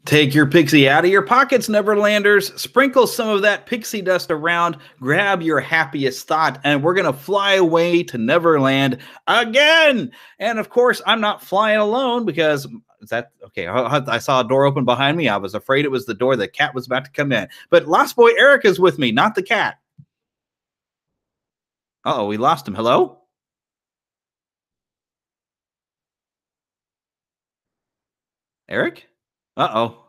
Take your pixie out of your pockets, Neverlanders. Sprinkle some of that pixie dust around. Grab your happiest thought, and we're going to fly away to Neverland again. And of course, I'm not flying alone because is that okay? I saw a door open behind me. I was afraid it was the door. The cat was about to come in. But Lost Boy Eric is with me, not the cat. Uh-oh, we lost him. Hello? Eric? Uh-oh.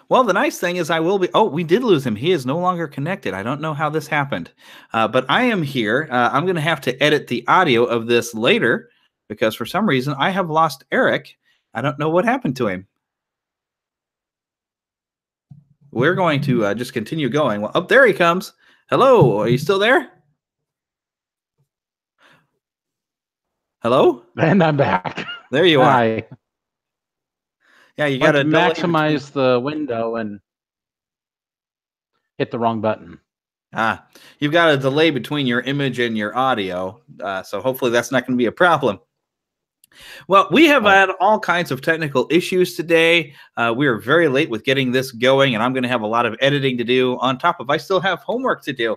Well, the nice thing is I will be... Oh, we did lose him. He is no longer connected. I don't know how this happened. But I am here. I'm going to have to edit the audio of this later because for some reason I have lost Eric. I don't know what happened to him. We're going to just continue going. Well, there he comes. Hello. Are you still there? Hello? And I'm back. There you are. Hi. Yeah, you got to maximize the window and hit the wrong button. You've got a delay between your image and your audio, so hopefully that's not going to be a problem. Well, we have had all kinds of technical issues today. We are very late with getting this going, and I'm going to have a lot of editing to do on top of I still have homework to do.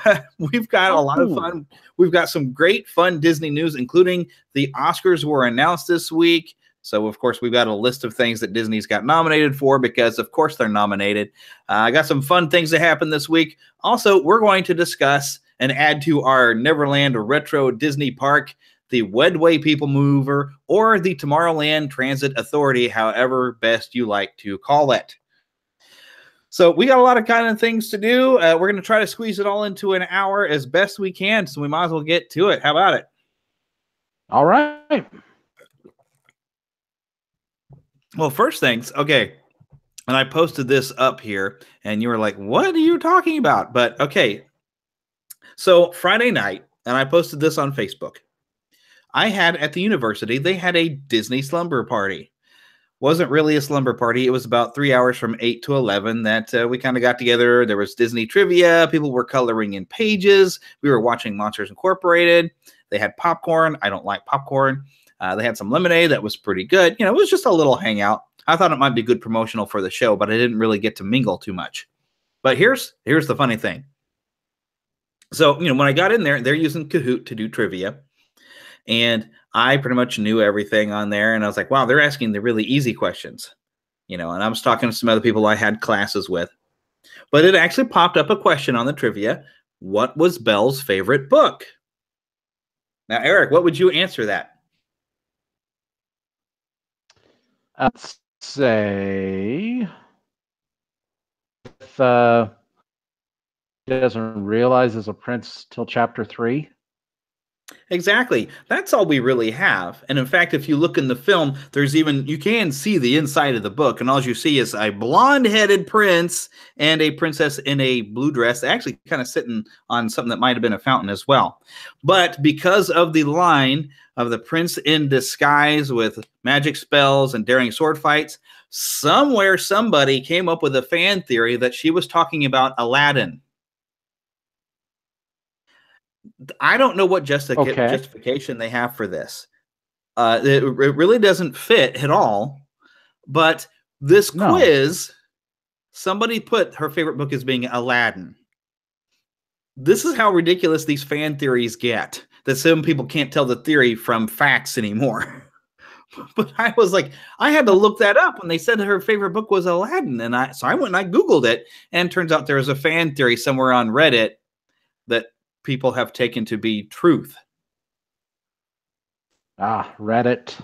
But we've got a lot of fun. We've got some great fun Disney news, including the Oscars were announced this week. So, of course, we've got a list of things that Disney's got nominated for because, of course, they're nominated. I got some fun things that happened this week. Also, we're going to discuss and add to our Neverland Retro Disney Park the WEDway People Mover or the Tomorrowland Transit Authority, however best you like to call it. So we got a lot of kind of things to do. We're going to try to squeeze it all into an hour as best we can, so we might as well get to it. How about it? All right. Well, first things, okay, and I posted this up here, and you were like, what are you talking about? But, okay, so Friday night, and I posted this on Facebook, I had at the university, they had a Disney slumber party. Wasn't really a slumber party. It was about 3 hours from 8 to 11 that we kind of got together. There was Disney trivia. People were coloring in pages. We were watching Monsters Incorporated. They had popcorn. I don't like popcorn. They had some lemonade that was pretty good. You know, it was just a little hangout. I thought it might be good promotional for the show, but I didn't really get to mingle too much. But here's the funny thing. So, you know, when I got in there, they're using Kahoot to do trivia. And I pretty much knew everything on there. And I was like, wow, they're asking the really easy questions. You know, and I was talking to some other people I had classes with. But it actually popped up a question on the trivia. What was Belle's favorite book? Now, Eric, what would you answer that? I'd say if he doesn't realize there's a prince till chapter 3. Exactly. That's all we really have. And in fact, if you look in the film, there's even, you can see the inside of the book, and all you see is a blonde-headed prince and a princess in a blue dress, actually kind of sitting on something that might have been a fountain as well. But because of the line of the prince in disguise with magic spells and daring sword fights, somewhere somebody came up with a fan theory that she was talking about Aladdin. I don't know what justification they have for this. It really doesn't fit at all. But this quiz, somebody put her favorite book as being Aladdin. This is how ridiculous these fan theories get, that some people can't tell the theory from facts anymore. But I was like, I had to look that up when they said her favorite book was Aladdin. And so I went and I Googled it, and it turns out there was a fan theory somewhere on Reddit that people have taken to be truth. Reddit.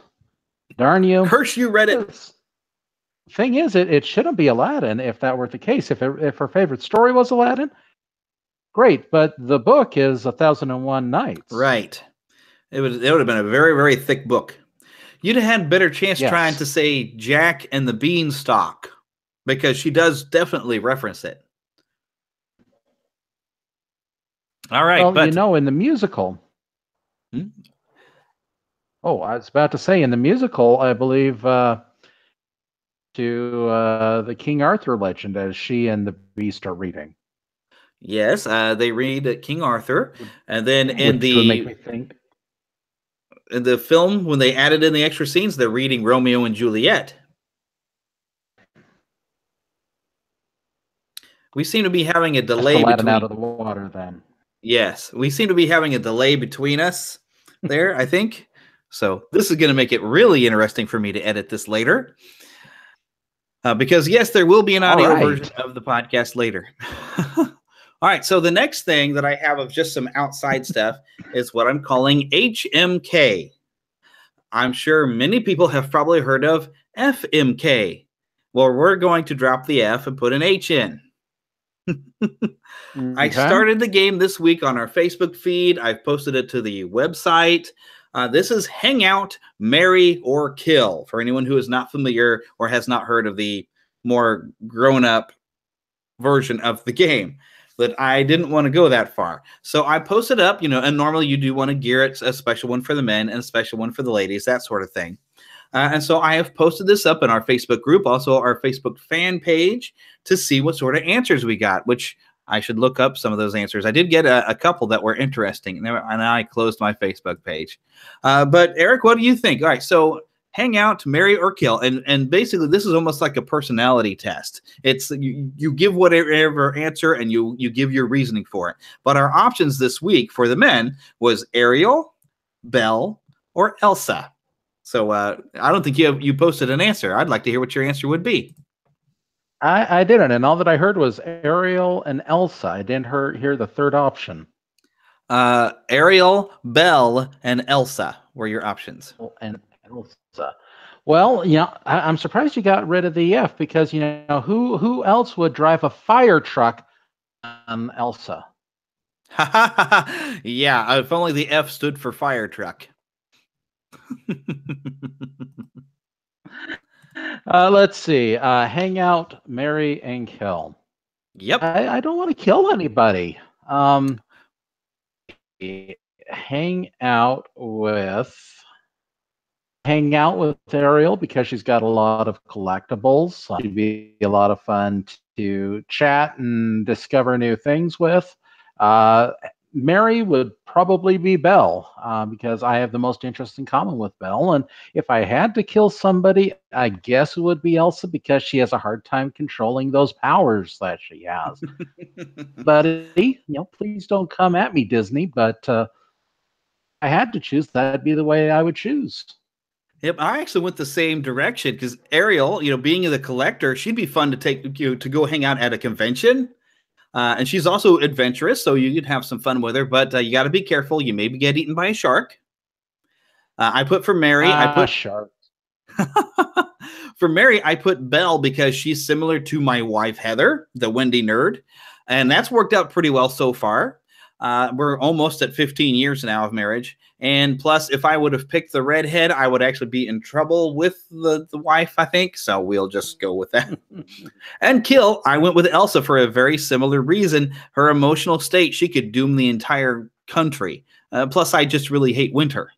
Darn you. Curse you, Reddit. Thing is, it shouldn't be Aladdin if that were the case. If her favorite story was Aladdin, great. But the book is 1001 Nights. Right. It would have been a very, very thick book. You'd have had a better chance trying to say Jack and the Beanstalk, because she does definitely reference it. All right. Well, but, you know, in the musical. Oh, I was about to say, in the musical, I believe to the King Arthur legend, as she and the Beast are reading. Yes, they read King Arthur, and then in Which would make me think. In the film, when they added in the extra scenes, they're reading Romeo and Juliet. We seem to be having a Just delay Aladdin out between. of the water then. Yes, we seem to be having a delay between us there, I think. So this is going to make it really interesting for me to edit this later. Because, yes, there will be an audio version of the podcast later. All right, so the next thing that I have of just some outside stuff is what I'm calling HMK. I'm sure many people have probably heard of FMK. Well, we're going to drop the F and put an H in. I started the game this week on our Facebook feed. I've posted it to the website. This is Hangout, Marry, or Kill for anyone who is not familiar or has not heard of the more grown-up version of the game. But I didn't want to go that far. So I posted up, and normally you do want to gear it a special one for the men and a special one for the ladies, that sort of thing. And so I have posted this up in our Facebook group, also our Facebook fan page, to see what sort of answers we got, which I should look up some of those answers. I did get a couple that were interesting, and I closed my Facebook page. But Eric, what do you think? All right, so hang out, marry, or kill. And basically, this is almost like a personality test. It's you give whatever answer, and you give your reasoning for it. But our options this week for the men was Ariel, Belle, or Elsa. So I don't think you posted an answer. I'd like to hear what your answer would be. I didn't, and all that I heard was Ariel and Elsa. I didn't hear the third option. Ariel, Belle, and Elsa were your options. And Elsa. Well, I'm surprised you got rid of the F because who else would drive a fire truck on Elsa? Yeah, if only the F stood for fire truck. Let's see. Hang out, marry, and kill. Yep. I don't want to kill anybody. Hang out with Ariel because she's got a lot of collectibles. It'd be a lot of fun to chat and discover new things with. Mary would probably be Belle because I have the most interest in common with Belle. And if I had to kill somebody, I guess it would be Elsa because she has a hard time controlling those powers that she has. Buddy, please don't come at me, Disney. But I had to choose. That'd be the way I would choose. Yep, I actually went the same direction because Ariel, being the collector, she'd be fun to take to go hang out at a convention. And she's also adventurous, so you could have some fun with her. But you got to be careful; you maybe get eaten by a shark. I put for Mary. I put shark. For Mary, I put Belle because she's similar to my wife Heather, the Wendy nerd, and that's worked out pretty well so far. We're almost at 15 years now of marriage. And plus, if I would have picked the redhead, I would actually be in trouble with the wife, I think. So we'll just go with that. And kill, I went with Elsa for a very similar reason. Her emotional state, she could doom the entire country. Plus, I just really hate winter.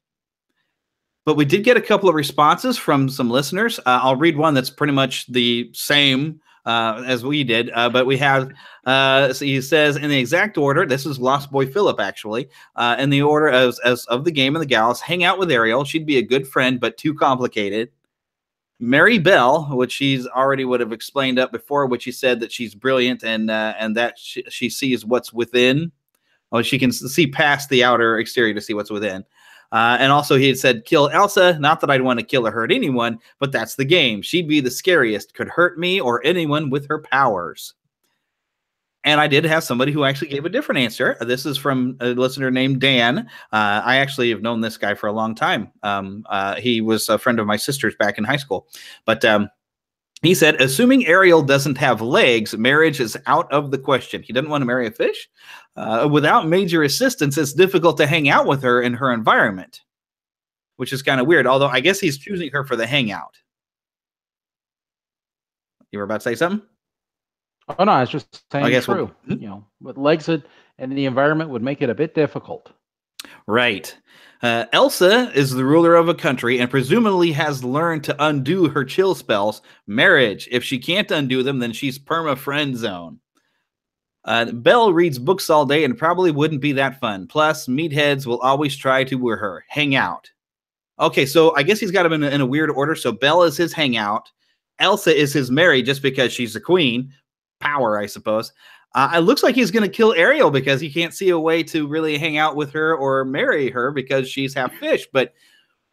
But we did get a couple of responses from some listeners. I'll read one that's pretty much the same as we did, but we have, so he says in the exact order, this is Lost Boy Philip actually, in the order as of the game and the gals, hang out with Ariel, she'd be a good friend, but too complicated. Marry Belle, which she's already would have explained up before, which she said that she's brilliant and that she sees what's within. Oh, she can see past the outer exterior to see what's within. And also he had said, kill Elsa. Not that I'd want to kill or hurt anyone, but that's the game. She'd be the scariest, could hurt me or anyone with her powers. And I did have somebody who actually gave a different answer. This is from a listener named Dan. I actually have known this guy for a long time. He was a friend of my sister's back in high school. But he said, assuming Ariel doesn't have legs, marriage is out of the question. He doesn't want to marry a fish. Without major assistance, it's difficult to hang out with her in her environment, which is kind of weird. Although I guess he's choosing her for the hangout. You were about to say something? Oh, no, I was just saying I guess true. With legs and the environment would make it a bit difficult. Right. Elsa is the ruler of a country and presumably has learned to undo her chill spells. Marriage. If she can't undo them, then she's perma-friend zone. Belle reads books all day and probably wouldn't be that fun. Plus, meatheads will always try to woo her. Hang out. Okay, so I guess he's got them in a weird order. So Belle is his hangout. Elsa is his marry just because she's a queen. power, I suppose. It looks like he's going to kill Ariel because he can't see a way to really hang out with her or marry her because she's half fish. But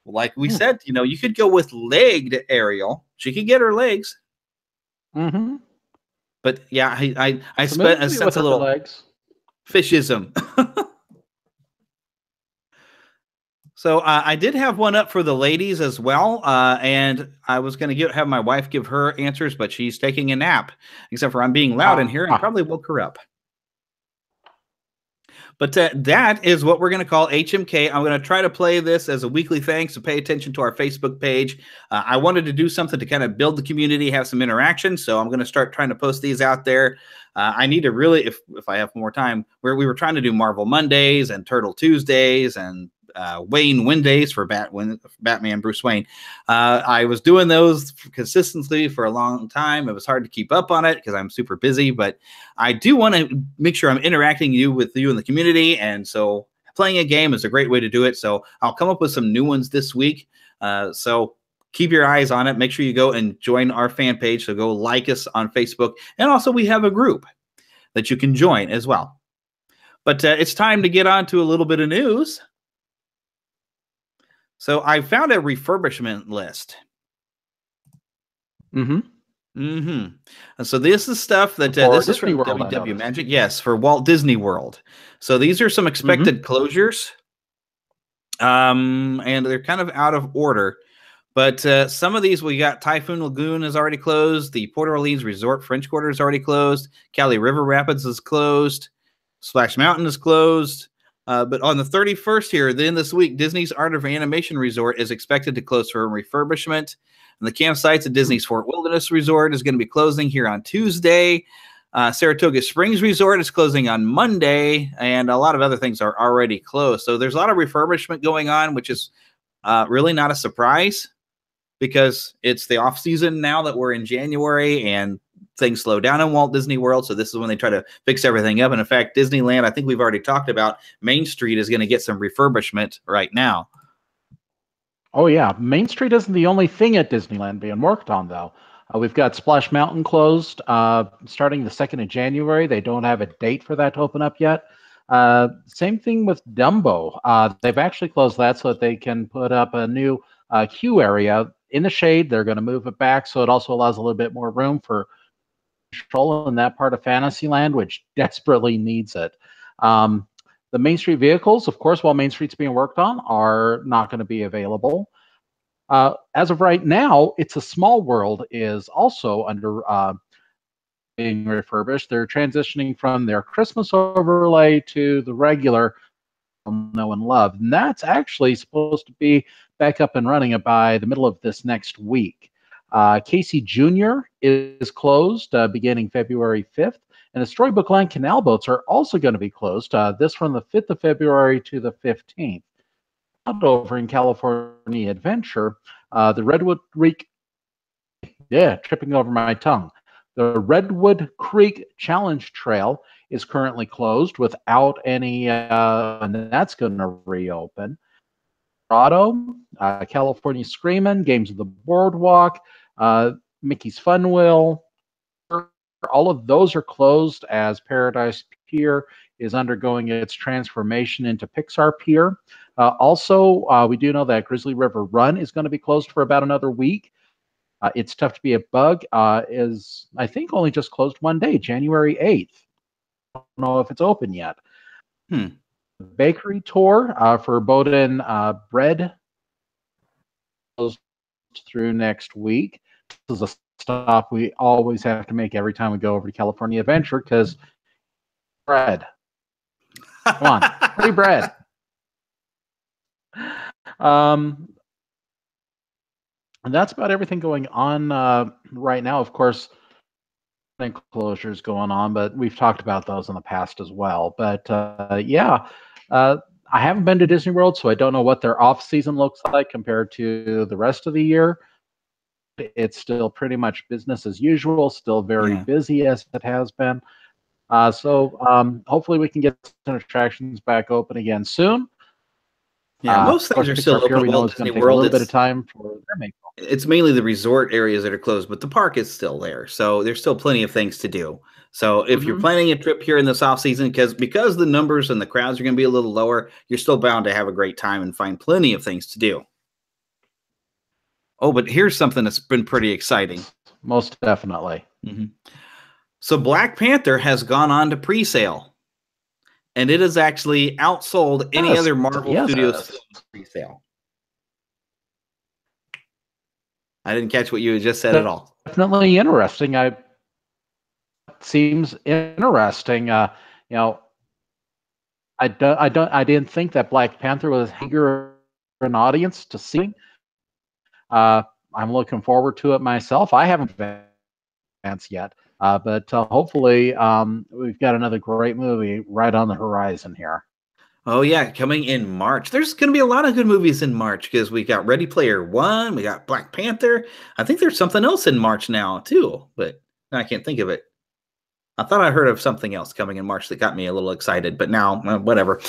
like we said, you could go with legged Ariel. She could get her legs. Mm-hmm. But yeah, I spent a sense a little legs. Fishism. So I did have one up for the ladies as well, and I was going to have my wife give her answers, but she's taking a nap. Except for I'm being loud in here and probably woke her up. But that is what we're going to call HMK. I'm going to try to play this as a weekly thing, so pay attention to our Facebook page. I wanted to do something to kind of build the community, have some interaction, so I'm going to start trying to post these out there. I need to really, if I have more time, we were trying to do Marvel Mondays and Turtle Tuesdays and Wayne Wednesdays for Batman Bruce Wayne. I was doing those consistently for a long time. It was hard to keep up on it because I'm super busy, but I do want to make sure I'm interacting with you in the community, and so playing a game is a great way to do it. So I'll come up with some new ones this week. So keep your eyes on it. Make sure you go and join our fan page. So go like us on Facebook, and also we have a group that you can join as well. But it's time to get on to a little bit of news. So I found a refurbishment list. Mm-hmm. Mm-hmm. And so this is stuff that this is from WW Magic. Yes, for Walt Disney World. So these are some expected closures. And they're kind of out of order. But some of these, we got Typhoon Lagoon is already closed. The Port Orleans Resort French Quarter is already closed. Cali River Rapids is closed. Splash Mountain is closed. But on the 31st here, then this week, Disney's Art of Animation Resort is expected to close for refurbishment. And the campsites at Disney's Fort Wilderness Resort is going to be closing here on Tuesday. Saratoga Springs Resort is closing on Monday. And a lot of other things are already closed. So there's a lot of refurbishment going on, which is really not a surprise because it's the off season now that we're in January and things slow down in Walt Disney World. So this is when they try to fix everything up. And in fact, Disneyland, I think we've already talked about, Main Street is going to get some refurbishment right now. Oh, yeah. Main Street isn't the only thing at Disneyland being worked on, though. We've got Splash Mountain closed starting the 2nd of January. They don't have a date for that to open up yet. Same thing with Dumbo. They've actually closed that so that they can put up a new queue area in the shade. They're going to move it back, so it also allows a little bit more room for control in that part of Fantasyland, which desperately needs it. The Main Street vehicles, of course, while Main Street's being worked on, are not going to be available. As of right now, It's a Small World is also under being refurbished. They're transitioning from their Christmas overlay to the regular know and love. And that's actually supposed to be back up and running by the middle of this next week. Casey Jr. is closed beginning February 5th. And the Storybook Line canal boats are also going to be closed, this from the 5th of February to the 15th. Over in California Adventure, the Redwood Creek, tripping over my tongue. The Redwood Creek Challenge Trail is currently closed without any, and that's going to reopen. Colorado, California Screamin', Games of the Boardwalk, Mickey's Fun Wheel, all of those are closed as Paradise Pier is undergoing its transformation into Pixar Pier. Also, we do know that Grizzly River Run is going to be closed for about another week. It's Tough to Be a Bug is, I think, only just closed one day, January 8th. I don't know if it's open yet. Bakery Tour for Bowden Bread closed through next week. This is a stop we always have to make every time we go over to California Adventure because bread. Come on, free bread. And that's about everything going on right now. Of course, closures going on, but we've talked about those in the past as well. But I haven't been to Disney World, so I don't know what their off season looks like compared to the rest of the year. It's still pretty much business as usual, still very busy as it has been. So hopefully we can get some attractions back open again soon. Yeah, most Of things course, are still Pixar Pier open. we know Walt is going Disney to take a World, little bit of time for their make. it's mainly the resort areas that are closed, but the park is still there. So there's still plenty of things to do. So if you're planning a trip here in this off season, because the numbers and the crowds are going to be a little lower, you're still bound to have a great time and find plenty of things to do. Oh, but here's something that's been pretty exciting. Most definitely. So Black Panther has gone on to pre-sale, and it has actually outsold any other Marvel Studios film pre-sale. I didn't catch what you just said at all. Definitely interesting. Seems interesting. You know, I didn't think that Black Panther was eager an audience to see. I'm looking forward to it myself. I haven't advanced yet, but hopefully we've got another great movie right on the horizon here. Oh yeah, coming in March. There's going to be a lot of good movies in March because we got Ready Player One, we got Black Panther. I think there's something else in March now too, but I can't think of it. I thought I heard of something else coming in March that got me a little excited, but now whatever.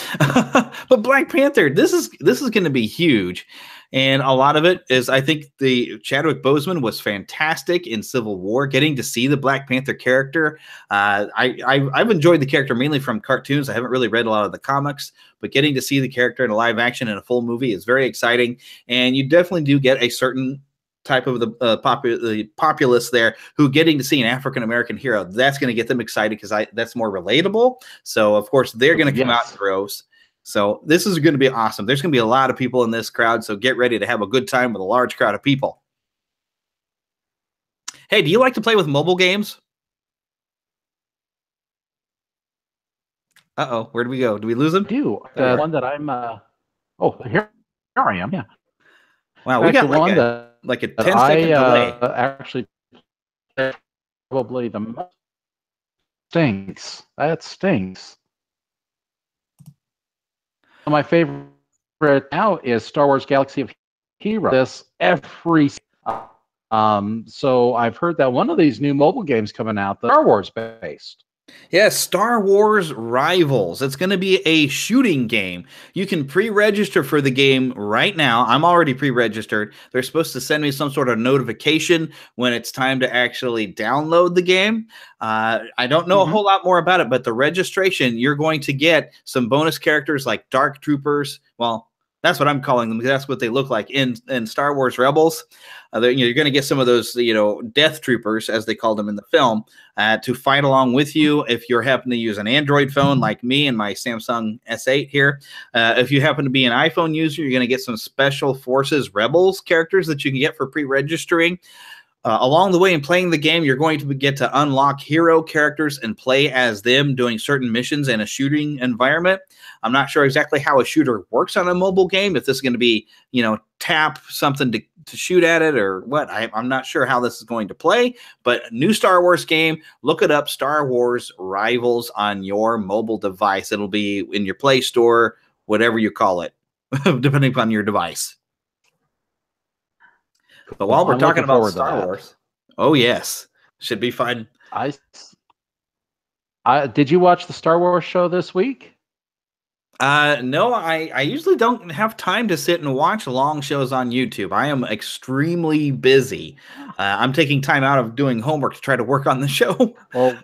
But Black Panther, this is going to be huge, and a lot of it is I think the Chadwick Boseman was fantastic in Civil War. Getting to see the Black Panther character, I've enjoyed the character mainly from cartoons. I haven't really read a lot of the comics, but getting to see the character in a live action in a full movie is very exciting, and you definitely do get a certain type of the populace there who getting to see an African-American hero, that's going to get them excited because that's more relatable. So of course they're going to come out in droves. So this is going to be awesome. There's going to be a lot of people in this crowd, so get ready to have a good time with a large crowd of people. Hey, do you like to play with mobile games? Uh-oh, where do we go? Do we lose him? I do. The one that I'm oh, here I am. Yeah. Wow, we got like a 10-second delay. Actually, probably the most stinks. That stinks. My favorite now is Star Wars Galaxy of Heroes. This every so I've heard that one of these new mobile games coming out, the Star Wars based. Yes, Star Wars Rivals. It's going to be a shooting game. You can pre-register for the game right now. I'm already pre-registered. They're supposed to send me some sort of notification when it's time to actually download the game. I don't know a whole lot more about it, but the registration, you're going to get some bonus characters like Dark Troopers. Well, that's what I'm calling them because that's what they look like in Star Wars Rebels. You're going to get some of those, Death Troopers, as they called them in the film, to fight along with you. If you're happen to use an Android phone like me and my Samsung S8 here, if you happen to be an iPhone user, you're going to get some Special Forces Rebels characters that you can get for pre-registering. Along the way in playing the game, you're going to get to unlock hero characters and play as them doing certain missions in a shooting environment. I'm not sure exactly how a shooter works on a mobile game, if this is going to be, tap something to shoot at it or what. I'm not sure how this is going to play, but new Star Wars game, look it up, Star Wars Rivals on your mobile device. It'll be in your Play Store, whatever you call it, depending upon your device. But while we're talking about Star Wars, oh yes, should be fun. Did you watch the Star Wars show this week? No, I usually don't have time to sit and watch long shows on YouTube. I am extremely busy. I'm taking time out of doing homework to try to work on the show. Well,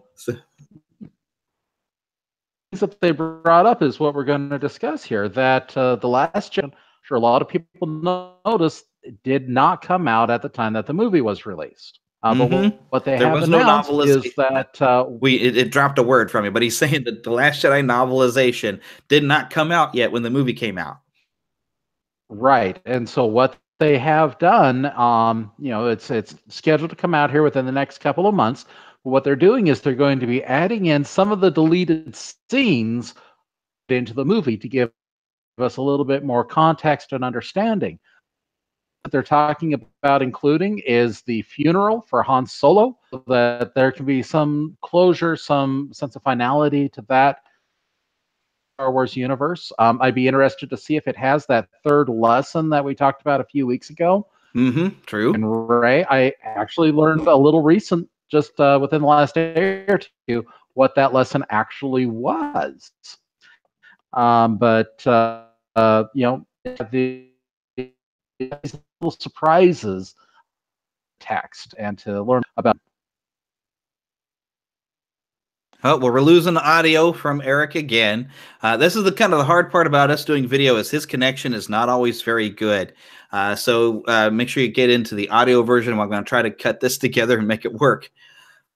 things that they brought up is what we're going to discuss here. That the last show, sure, a lot of people noticed, did not come out at the time that the movie was released. But what they have announced is that it dropped a word from me, but he's saying that the Last Jedi novelization did not come out yet when the movie came out. Right, and so what they have done, it's scheduled to come out here within the next couple of months. What they're doing is they're going to be adding in some of the deleted scenes into the movie to give us a little bit more context and understanding. What they're talking about including is the funeral for Han Solo, so that there can be some closure, some sense of finality to that Star Wars universe. I'd be interested to see if it has that third lesson that we talked about a few weeks ago. True. And Ray, I actually learned a little recent, just within the last day or two, what that lesson actually was. these little surprises text and to learn about. Oh, well, we're losing audio from Eric again. This is the kind of the hard part about us doing video is his connection is not always very good. So make sure you get into the audio version. I'm going to try to cut this together and make it work.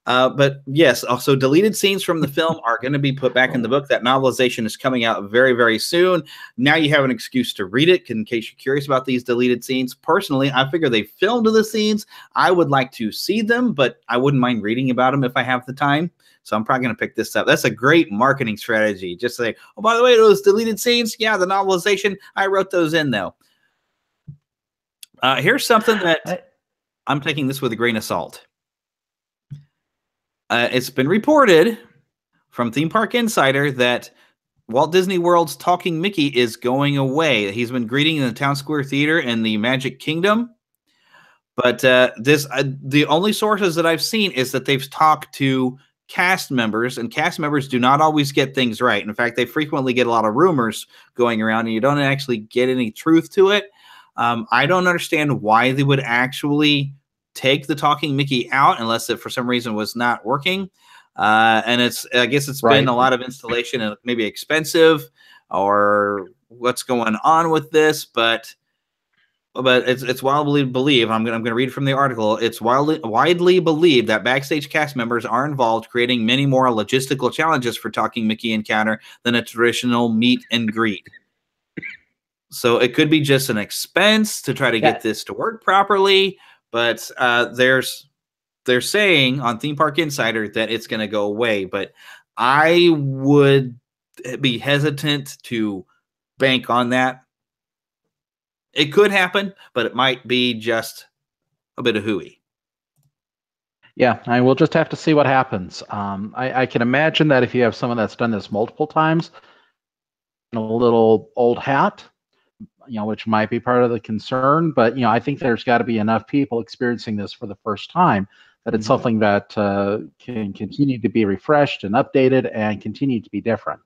But yes, also deleted scenes from the film are going to be put back in the book. That novelization is coming out very, very soon. Now you have an excuse to read it in case you're curious about these deleted scenes. Personally, I figure they filmed the scenes. I would like to see them, but I wouldn't mind reading about them if I have the time. So I'm probably going to pick this up. That's a great marketing strategy. Just say, oh, by the way, those deleted scenes, yeah, the novelization, I wrote those in, though. Here's something that I'm taking this with a grain of salt. It's been reported from Theme Park Insider that Walt Disney World's Talking Mickey is going away. He's been greeting in the Town Square Theater in the Magic Kingdom. But the only sources that I've seen is that they've talked to cast members, and cast members do not always get things right. In fact, they frequently get a lot of rumors going around, and you don't actually get any truth to it. I don't understand why they would actually take the Talking Mickey out unless it for some reason was not working. And I guess it's been a lot of installation and maybe expensive or what's going on with this, but it's widely believed. I'm going to read from the article. It's widely believed that backstage cast members are involved, creating many more logistical challenges for Talking Mickey encounter than a traditional meet and greet. So it could be just an expense to try to get this to work properly. But they're saying on Theme Park Insider that it's going to go away. But I would be hesitant to bank on that. It could happen, but it might be just a bit of hooey. Yeah, I will just have to see what happens. I can imagine that if you have someone that's done this multiple times, a little old hat, which might be part of the concern. But, I think there's got to be enough people experiencing this for the first time that it's something that can continue to be refreshed and updated and continue to be different.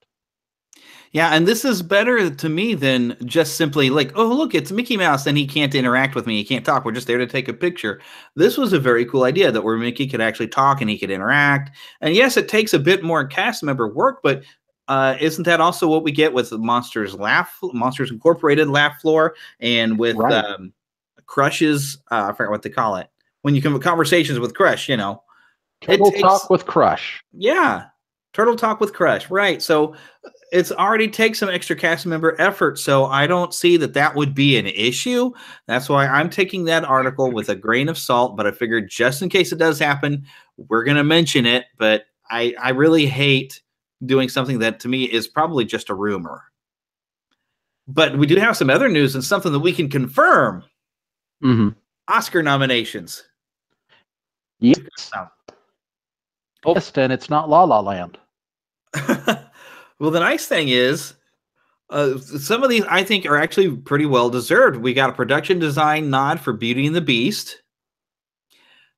Yeah, and this is better to me than just simply like, oh, look, it's Mickey Mouse and he can't interact with me. He can't talk. We're just there to take a picture. This was a very cool idea that where Mickey could actually talk and he could interact. And yes, it takes a bit more cast member work, but isn't that also what we get with the Monsters Incorporated laugh floor and with Crush's, I forgot what they call it. When you come with conversations with Crush, Turtle Talk with Crush. Yeah. Turtle Talk with Crush. Right. So it's already takes some extra cast member effort. So I don't see that would be an issue. That's why I'm taking that article with a grain of salt, but I figured just in case it does happen, we're going to mention it. But I really hate doing something that to me is probably just a rumor. But we do have some other news and something that we can confirm. Oscar nominations. Yes. And it's not La La Land. Well, the nice thing is some of these I think are actually pretty well deserved. We got a production design nod for Beauty and the Beast.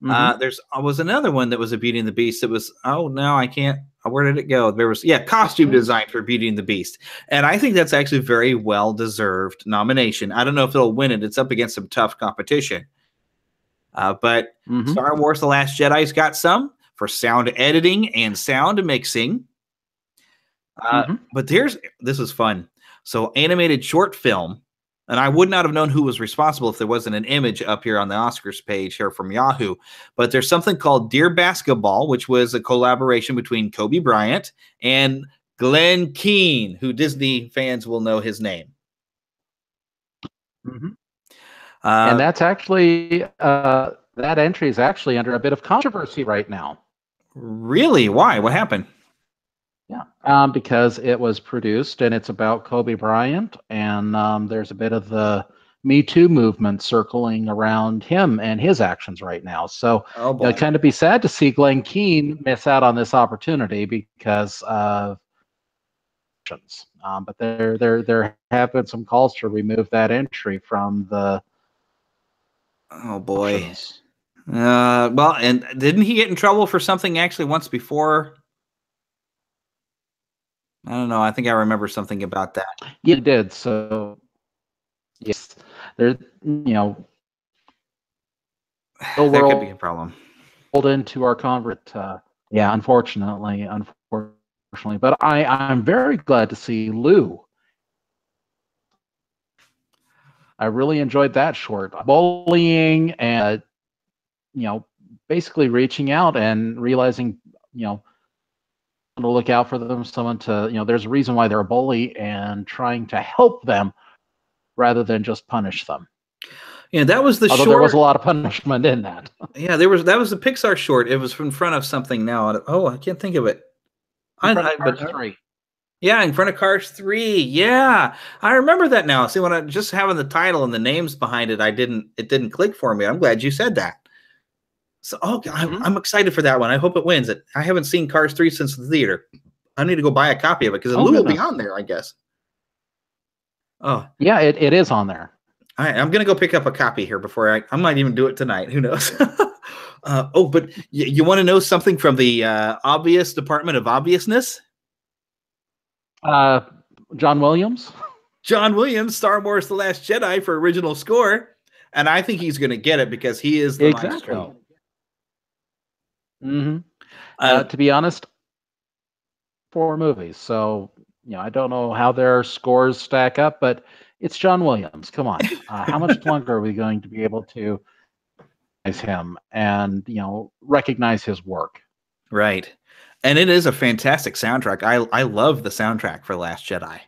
There was another one that was a Beauty and the Beast. It was, oh no, I can't. Where did it go? There was, costume design for Beauty and the Beast. And I think that's actually a very well-deserved nomination. I don't know if it'll win it. It's up against some tough competition. But Star Wars The Last Jedi's got some for sound editing and sound mixing. But this is fun. So animated short film. And I would not have known who was responsible if there wasn't an image up here on the Oscars page here from Yahoo. But there's something called Dear Basketball, which was a collaboration between Kobe Bryant and Glenn Keane, who Disney fans will know his name. And that's actually, that entry is actually under a bit of controversy right now. Really? Why? What happened? Yeah, because it was produced and it's about Kobe Bryant, and there's a bit of the Me Too movement circling around him and his actions right now. So it'd kind of be sad to see Glenn Keane miss out on this opportunity because of actions. But there have been some calls to remove that entry from the. Oh boy. Options. Well, and didn't he get in trouble for something actually once before? I don't know. I think I remember something about that. Yeah, he did. So There, the That could be a problem. rolled into our yeah, unfortunately. But I'm very glad to see Lou. I really enjoyed that short. Bullying and, basically reaching out and realizing, to look out for them, someone to, there's a reason why they're a bully, and trying to help them rather than just punish them. Yeah, that was the Although short. There was a lot of punishment in that. Yeah, that was the Pixar short. It was in front of something now. Oh, I can't think of it. Cars 3. Yeah, in front of Cars 3. Yeah, I remember that now. See, when I just having the title and the names behind it, it didn't click for me. I'm glad you said that. So, I'm excited for that one. I hope it wins. I haven't seen Cars 3 since the theater. I need to go buy a copy of it because Lou will be on there, I guess. Oh, yeah, it is on there. All right, I'm gonna go pick up a copy here before I might even do it tonight. Who knows? But you want to know something from the obvious Department of Obviousness? John Williams. John Williams, Star Wars: The Last Jedi for original score, and I think he's going to get it because he is the maestro. Mm-hmm. To be honest, 4 movies, so I don't know how their scores stack up, but it's John Williams. Come on, how much longer are we going to be able to recognize him and recognize his work? Right, and it is a fantastic soundtrack. I love the soundtrack for Last Jedi.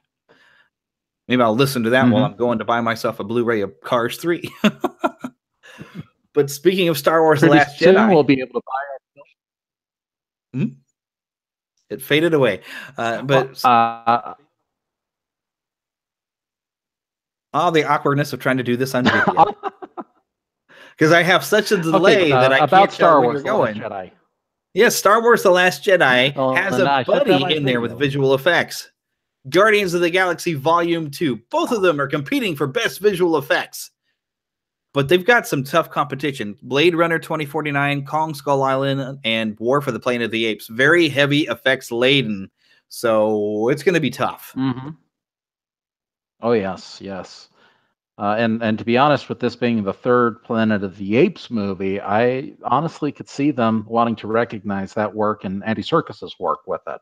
Maybe I'll listen to that while I'm going to buy myself a Blu-ray of Cars 3. But speaking of Star Wars: The Last Jedi, we'll be able to buy it. It faded away, but the awkwardness of trying to do this on video because I have such a delay that I can't tell where you're going. Jedi. Yes, Star Wars: The Last Jedi has a buddy in there with visual effects. Guardians of the Galaxy Volume 2. Both of them are competing for best visual effects. But they've got some tough competition. Blade Runner 2049, Kong Skull Island, and War for the Planet of the Apes. Very heavy effects laden. So it's going to be tough. Mm-hmm. Oh, yes. And to be honest, with this being the third Planet of the Apes movie, I honestly could see them wanting to recognize that work and Andy Serkis's work with it.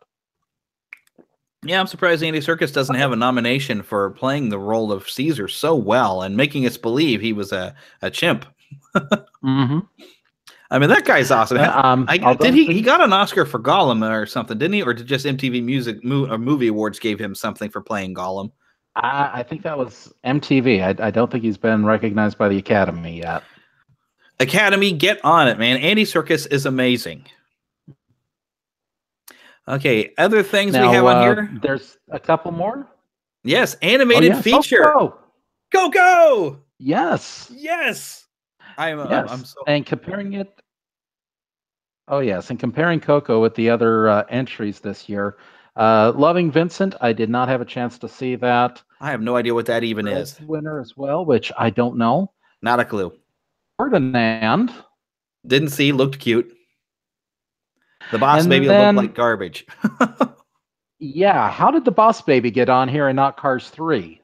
Yeah, I'm surprised Andy Serkis doesn't have a nomination for playing the role of Caesar so well and making us believe he was a chimp. Mm-hmm. I mean, that guy's awesome. He got an Oscar for Gollum or something, didn't he? Or did just MTV Movie Awards gave him something for playing Gollum? I think that was MTV. I don't think he's been recognized by the Academy yet. Academy, get on it, man. Andy Serkis is amazing. Okay, other things now, we have on here. There's a couple more. Yes, animated feature. Coco. Yes. I'm so. And comparing it. Oh yes, and comparing Coco with the other entries this year. Loving Vincent, I did not have a chance to see that. I have no idea what that even is. Winner as well, which I don't know. Not a clue. Ferdinand. Didn't see. Looked cute. The Boss Baby looked like garbage. Yeah, how did the Boss Baby get on here and not Cars 3?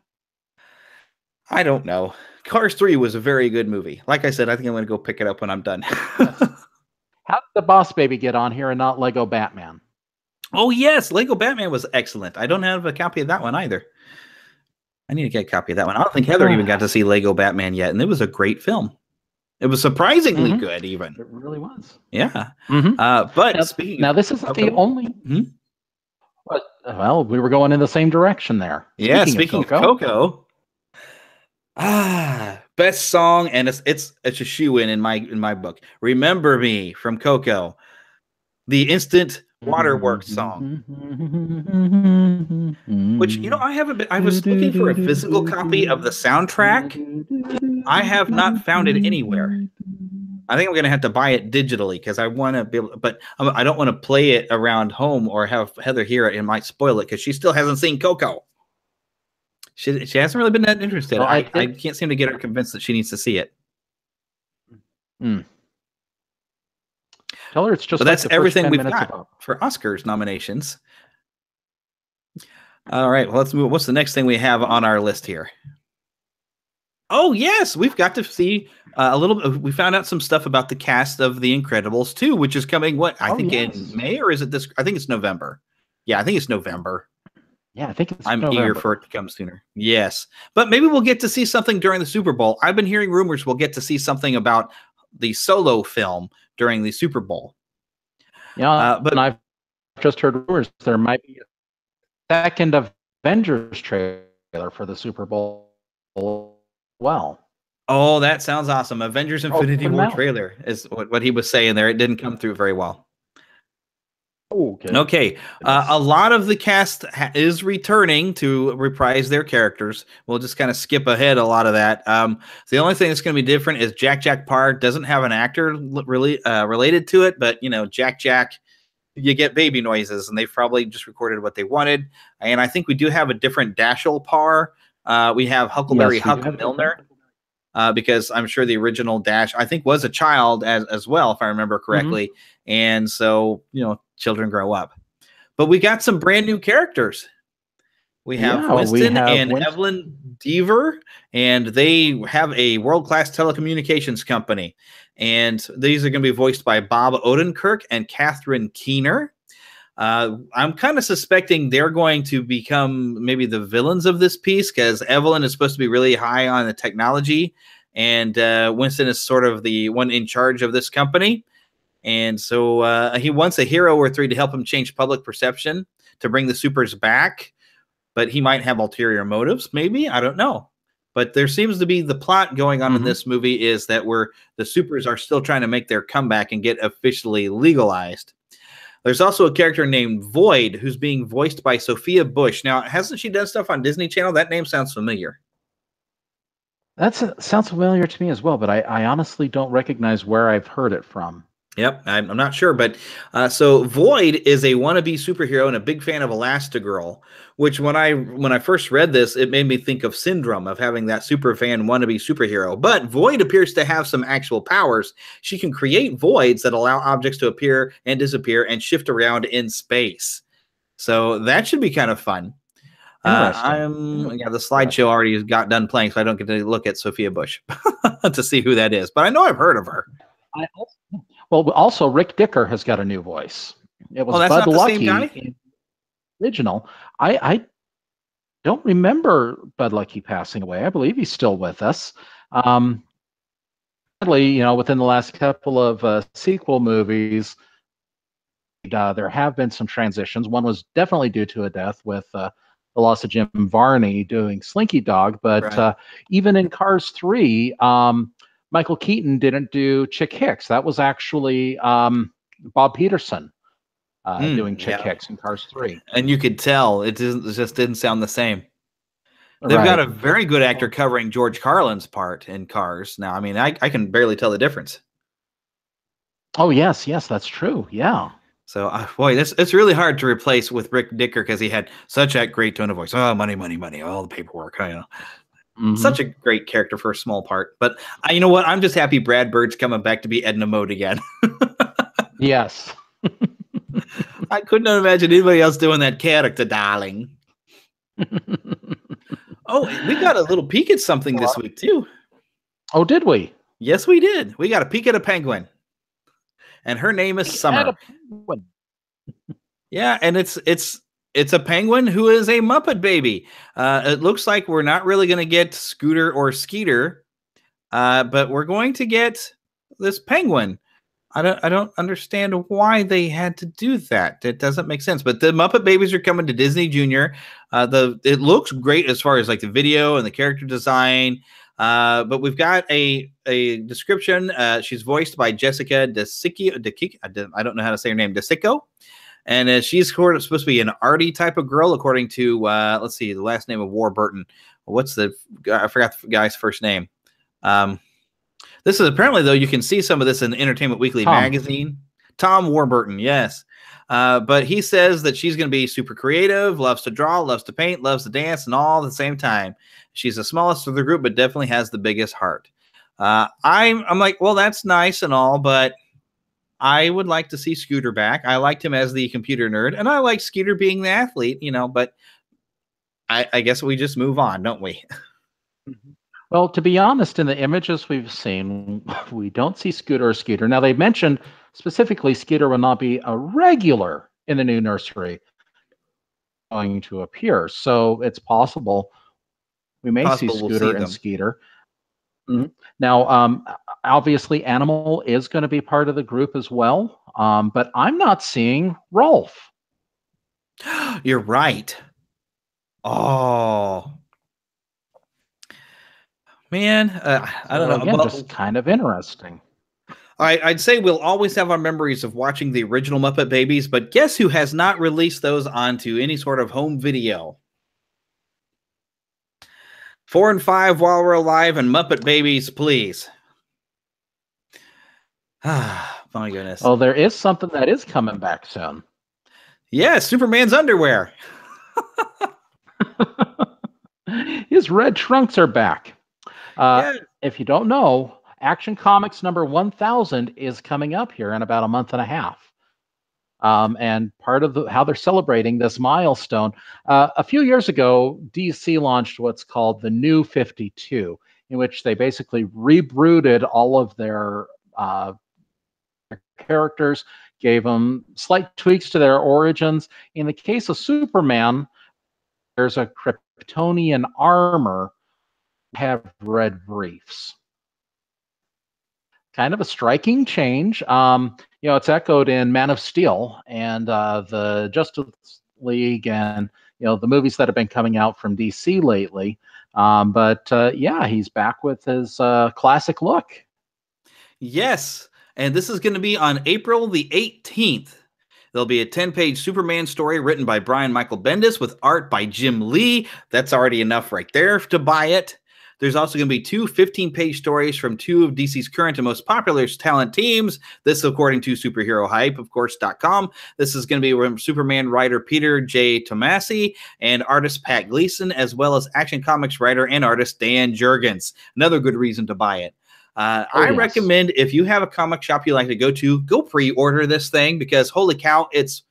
I don't know. Cars 3 was a very good movie. Like I said, I think I'm going to go pick it up when I'm done. How did the Boss Baby get on here and not Lego Batman? Oh, yes. Lego Batman was excellent. I don't have a copy of that one either. I need to get a copy of that one. I don't think Heather even got to see Lego Batman yet, and it was a great film. It was surprisingly good, even. It really was. Yeah. But speaking now, this isn't the only. Well, we were going in the same direction there. Speaking of Coco. Best song, and it's a shoe-in my book. Remember Me from Coco, the instant waterworks song. Which I was looking for a physical copy of the soundtrack. I have not found it anywhere. I think I'm going to have to buy it digitally because I want to be able, but I don't want to play it around home or have Heather hear it. It might spoil it because she still hasn't seen Coco. She hasn't really been that interested. I can't seem to get her convinced that she needs to see it. Tell her it's just. But that's everything we've got for Oscars nominations. All right, well, let's move. What's the next thing we have on our list here? Oh yes, we've got to see a little. We found out some stuff about the cast of The Incredibles 2, which is coming. What I think in May, or is it this? I think it's November. Yeah, I think it's November. Yeah, I think it's I'm November. eager for it to come sooner. Yes, but maybe we'll get to see something during the Super Bowl. I've been hearing rumors we'll get to see something about the Solo film during the Super Bowl. Yeah, but and I've just heard rumors there might be a second Avengers trailer for the Super Bowl. Well, oh, that sounds awesome! Avengers Infinity War trailer is what he was saying there. It didn't come through very well. Okay. A lot of the cast is returning to reprise their characters. We'll just kind of skip ahead a lot of that. The only thing that's going to be different is Jack Parr doesn't have an actor really related to it, but you know, Jack, you get baby noises, and they've probably just recorded what they wanted. And I think we do have a different Dashiell Parr. We have Huckleberry Huck Milner. Because I'm sure the original Dash, I think, was a child as well, if I remember correctly. Mm-hmm. And so, you know, children grow up. But we got some brand new characters. We have Winston and Evelyn Deaver, and they have a world-class telecommunications company. And these are going to be voiced by Bob Odenkirk and Catherine Keener. I'm kind of suspecting they're going to become maybe the villains of this piece, because Evelyn is supposed to be really high on the technology, and Winston is sort of the one in charge of this company. And so he wants a hero or three to help him change public perception to bring the supers back, but he might have ulterior motives, maybe. I don't know. But there seems to be the plot going on in this movie is that the supers are still trying to make their comeback and get officially legalized. There's also a character named Void who's being voiced by Sophia Bush. Now, hasn't she done stuff on Disney Channel? That name sounds familiar. That sounds familiar to me as well, but I honestly don't recognize where I've heard it from. Yep, I'm not sure, but so Void is a wannabe superhero and a big fan of Elastigirl, which when I first read this, it made me think of Syndrome, of having that super fan wannabe superhero. But Void appears to have some actual powers. She can create voids that allow objects to appear and disappear and shift around in space. So that should be kind of fun. The slideshow already got done playing, so I don't get to look at Sophia Bush to see who that is. But I know I've heard of her. Well, also Rick Dicker has got a new voice. It was Bud Lucky in the original. I don't remember Bud Lucky passing away. I believe he's still with us. Sadly, you know, within the last couple of sequel movies, there have been some transitions. One was definitely due to a death with the loss of Jim Varney doing Slinky Dog. But even in Cars 3, Michael Keaton didn't do Chick Hicks. That was actually Bob Peterson doing Chick Hicks in Cars 3. And you could tell it just didn't sound the same. They've got a very good actor covering George Carlin's part in Cars. Now, I mean, I can barely tell the difference. Oh, yes, that's true. Yeah. So, boy, it's really hard to replace with Rick Dicker because he had such a great tone of voice. Oh, money, money, money, all the paperwork, you know. Such a great character for a small part. But you know what? I'm just happy Brad Bird's coming back to be Edna Mode again. Yes. I couldn't imagine anybody else doing that character, darling. Oh, we got a little peek at something this week, too. Oh, did we? Yes, we did. We got a peek at a penguin. And her name is Summer. Yeah, and it's a penguin who is a Muppet baby. It looks like we're not really going to get Scooter or Skeeter, but we're going to get this penguin. I don't understand why they had to do that. It doesn't make sense. But the Muppet Babies are coming to Disney Junior. It looks great as far as like the video and the character design. But we've got a description. She's voiced by Jessica DeSicco. I don't know how to say her name. DeSicco. And she's supposed to be an arty type of girl, according to, let's see, the last name of Warburton. I forgot the guy's first name. This is apparently, though, you can see some of this in the Entertainment Weekly magazine. Tom Warburton, yes. But he says that she's going to be super creative, loves to draw, loves to paint, loves to dance, and all at the same time. She's the smallest of the group, but definitely has the biggest heart. I'm like, well, that's nice and all, but I would like to see Scooter back. I liked him as the computer nerd, and I like Scooter being the athlete, you know, but I guess we just move on, don't we? Well, to be honest, in the images we've seen, we don't see Scooter or Skeeter. Now, they mentioned specifically Skeeter will not be a regular in the new nursery going to appear. So it's possible we may see Possible we'll see Scooter and them. Skeeter. Mhm. Now, obviously, Animal is going to be part of the group as well, but I'm not seeing Rolf. You're right. Oh, man. I don't So know. again, Well, just kind of interesting. I'd say we'll always have our memories of watching the original Muppet Babies, but guess who has not released those onto any sort of home video? 4 and 5 while we're alive and Muppet Babies, please. Ah, my goodness. Oh, there is something that is coming back soon. Yeah, Superman's underwear. His red trunks are back. Yeah. If you don't know, Action Comics number 1000 is coming up here in about a month and a half. And part of how they're celebrating this milestone, a few years ago, DC launched what's called the New 52, in which they basically rebooted all of their characters, gave them slight tweaks to their origins. In the case of Superman, there's a Kryptonian armor, have red briefs. Kind of a striking change. It's echoed in Man of Steel and the Justice League and, the movies that have been coming out from DC lately. But he's back with his classic look. Yes. And this is going to be on April the 18th. There'll be a 10-page Superman story written by Brian Michael Bendis with art by Jim Lee. That's already enough right there to buy it. There's also going to be 2 15-page stories from 2 of DC's current and most popular talent teams. This, according to Superhero Hype, of course.com. This is going to be from Superman writer Peter J. Tomasi and artist Pat Gleason, as well as Action Comics writer and artist Dan Jurgens. Another good reason to buy it. I recommend if you have a comic shop you like to go pre-order this thing because holy cow, it's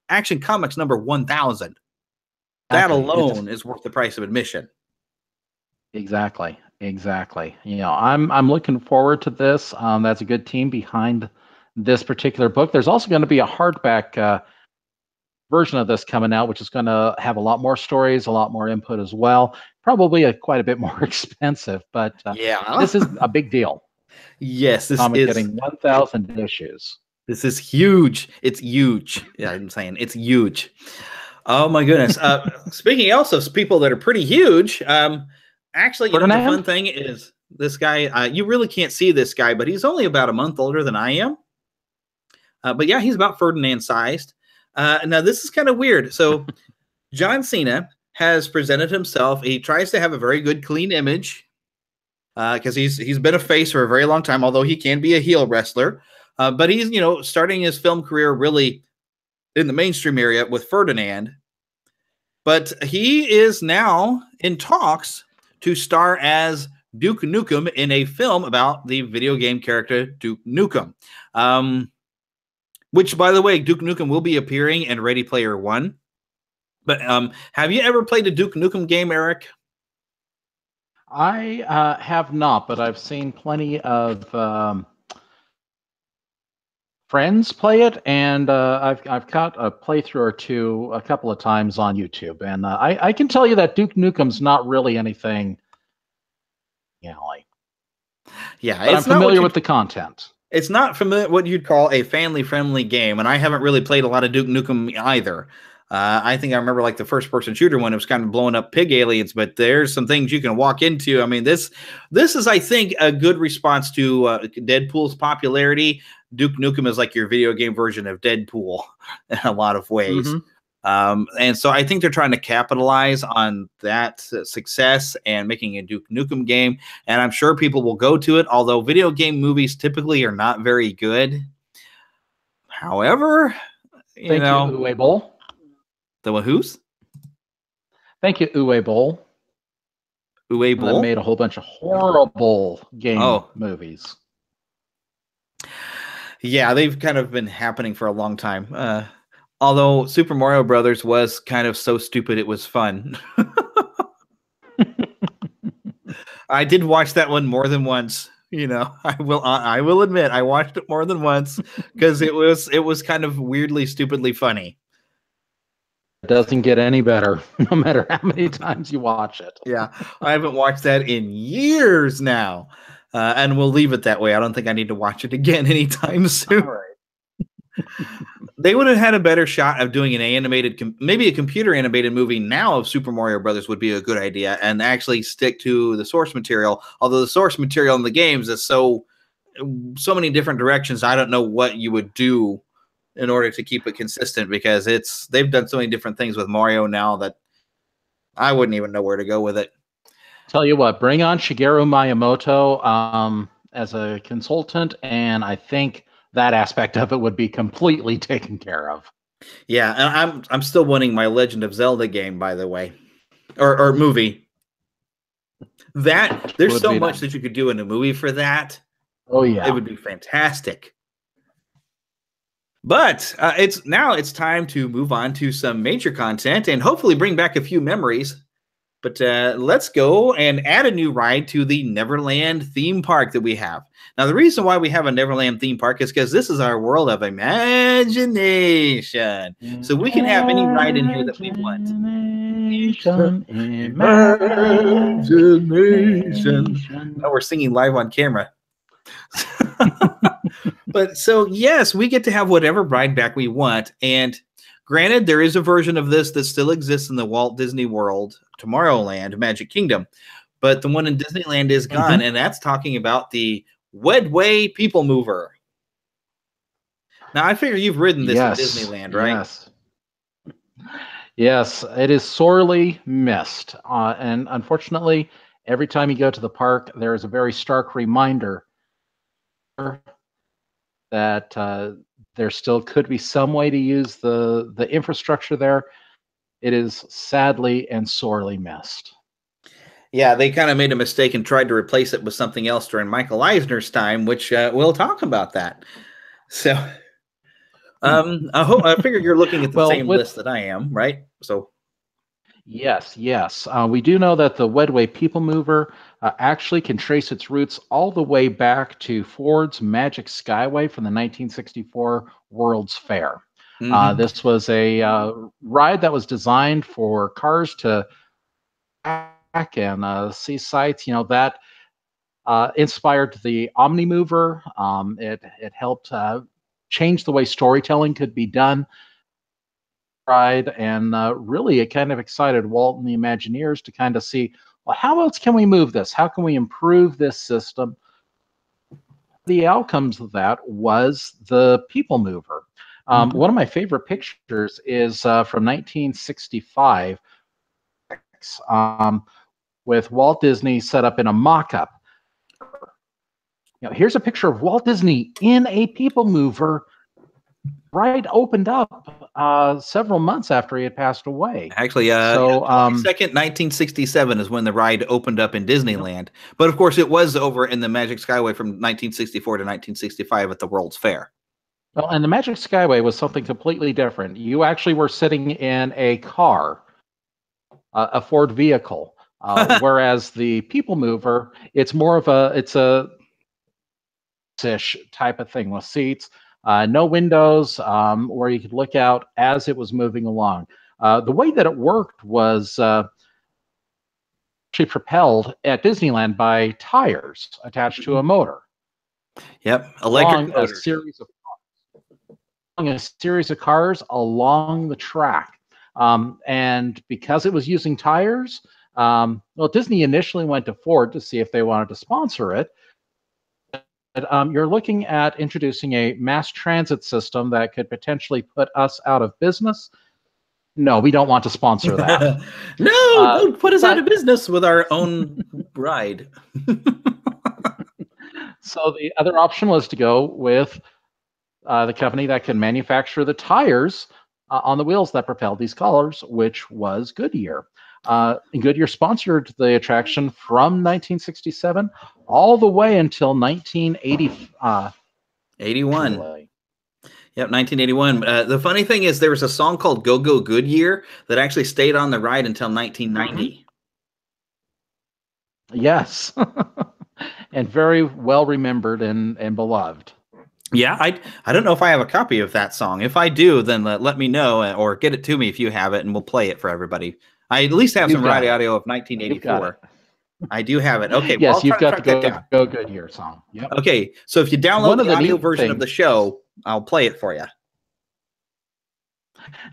Action Comics number 1000. That alone is worth the price of admission. Exactly. I'm looking forward to this. That's a good team behind this particular book. There's also going to be a hardback version of this coming out, which is going to have a lot more stories, a lot more input as well. Probably quite a bit more expensive, but this is a big deal. Yes, this comic is getting 1,000 issues. This is huge. It's huge. Yeah, I'm saying it's huge. Oh my goodness. Speaking also of people that are pretty huge, actually, the fun thing is this guy. You really can't see this guy, but he's only about a month older than I am. But yeah, he's about Ferdinand sized. Now this is kind of weird. So John Cena has presented himself. He tries to have a very good, clean image because he's been a face for a very long time, although he can be a heel wrestler. But he's starting his film career really in the mainstream area with Ferdinand. But he is now in talks to star as Duke Nukem in a film about the video game character Duke Nukem. Which, by the way, Duke Nukem will be appearing in Ready Player One. But have you ever played a Duke Nukem game, Eric? I have not, but I've seen plenty of friends play it, and I've caught a playthrough or two a couple of times on YouTube, and I can tell you that Duke Nukem's not really anything, like. Yeah, but I'm familiar with the content. It's not what you'd call a family-friendly game, and I haven't really played a lot of Duke Nukem either. I think I remember like the first-person shooter one. It was kind of blowing up pig aliens, but there's some things you can walk into. I mean, this is, I think, a good response to Deadpool's popularity. Duke Nukem is like your video game version of Deadpool in a lot of ways. Mm-hmm. And so I think they're trying to capitalize on that success and making a Duke Nukem game. And I'm sure people will go to it, although video game movies typically are not very good. However, you, Uwe Boll. The who's? Thank you, Uwe Boll. Uwe Boll? That made a whole bunch of horrible game movies. Yeah, they've kind of been happening for a long time. Although Super Mario Brothers was kind of so stupid it was fun. I did watch that one more than once. I will admit I watched it more than once because it was kind of weirdly, stupidly funny. It doesn't get any better, no matter how many times you watch it. Yeah, I haven't watched that in years now, and we'll leave it that way. I don't think I need to watch it again anytime soon. All right. They would have had a better shot of doing maybe a computer animated movie now of Super Mario Brothers would be a good idea, and actually stick to the source material. Although the source material in the games is so many different directions, I don't know what you would do in order to keep it consistent, because they've done so many different things with Mario now that I wouldn't even know where to go with it. Tell you what, bring on Shigeru Miyamoto as a consultant, and I think that aspect of it would be completely taken care of. Yeah, and I'm still wanting my Legend of Zelda game, by the way, or movie. That there's so much that you could do in a movie for that. Oh yeah, it would be fantastic. But it's time to move on to some major content and hopefully bring back a few memories. But let's go and add a new ride to the Neverland theme park that we have. Now, the reason why we have a Neverland theme park is because this is our world of imagination. So we can have any ride in here that we want. Imagination. Oh, we're singing live on camera. But so, yes, we get to have whatever ride back we want. And granted, there is a version of this that still exists in the Walt Disney World, Tomorrowland, Magic Kingdom. But the one in Disneyland is gone, and that's talking about the WEDway People Mover. Now, I figure you've ridden this in Disneyland, right? Yes. Yes, it is sorely missed. And unfortunately, every time you go to the park, there is a very stark reminder that there still could be some way to use the infrastructure there. It is sadly and sorely missed. Yeah, they kind of made a mistake and tried to replace it with something else during Michael Eisner's time, which we'll talk about that. So, I figure you're looking at the same list that I am, right? So, yes. We do know that the WEDway People Mover actually can trace its roots all the way back to Ford's Magic Skyway from the 1964 World's Fair. This was a ride that was designed for cars to back and see sights. That inspired the Omni Mover. It helped change the way storytelling could be done. Ride, and really it kind of excited Walt and the Imagineers to kind of see, well, how else can we move this? How can we improve this system? The outcomes of that was the People Mover. One of my favorite pictures is from 1965 with Walt Disney set up in a mock-up. Here's a picture of Walt Disney in a People Mover. Ride opened up several months after he had passed away. Actually, second 1967 is when the ride opened up in Disneyland. But of course, it was over in the Magic Skyway from 1964 to 1965 at the World's Fair. Well, and the Magic Skyway was something completely different. You actually were sitting in a car, a Ford vehicle, whereas the People Mover, it's more of a ish type of thing with seats. No windows, where you could look out as it was moving along. The way that it worked was actually propelled at Disneyland by tires attached to a motor. Yep, electric a series of cars along the track. And because it was using tires, Disney initially went to Ford to see if they wanted to sponsor it. You're looking at introducing a mass transit system that could potentially put us out of business. No, we don't want to sponsor that. No, don't put us out of business with our own ride. So the other option was to go with the company that can manufacture the tires on the wheels that propelled these cars, which was Goodyear. And Goodyear sponsored the attraction from 1967 all the way until 1981. 81. Yep, 1981. The funny thing is there was a song called Go Go Goodyear that actually stayed on the ride until 1990. Yes. And very well remembered and beloved. Yeah, I don't know if I have a copy of that song. If I do, then let me know or get it to me if you have it, and we'll play it for everybody. I at least have You've some got radio it. audio of You've got it. 1984. I do have it. Okay, well, I'll Yes, you've try to got the track that down. Go Goodyear song. Yep. Okay, so if you download One of the the audio neat version of the things, show, I'll play it for you.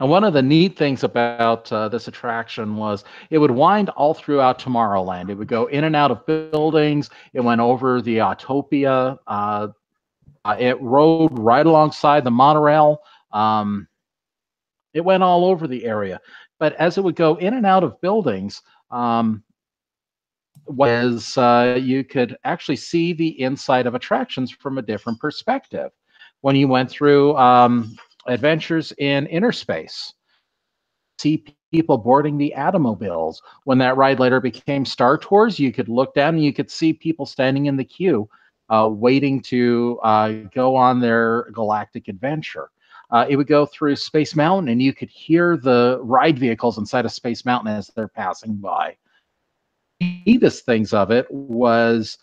and one of the neat things about this attraction was it would wind all throughout Tomorrowland. It would go in and out of buildings. It went over the Autopia. It rode right alongside the monorail. It went all over the area. But as it would go in and out of buildings, was you could actually see the inside of attractions from a different perspective. When you went through adventures in inner space, see people boarding the Atomobiles. When that ride later became Star Tours, you could look down and you could see people standing in the queue waiting to go on their galactic adventure. It would go through Space Mountain and you could hear the ride vehicles inside of Space Mountain as they're passing by. The neatest things of it was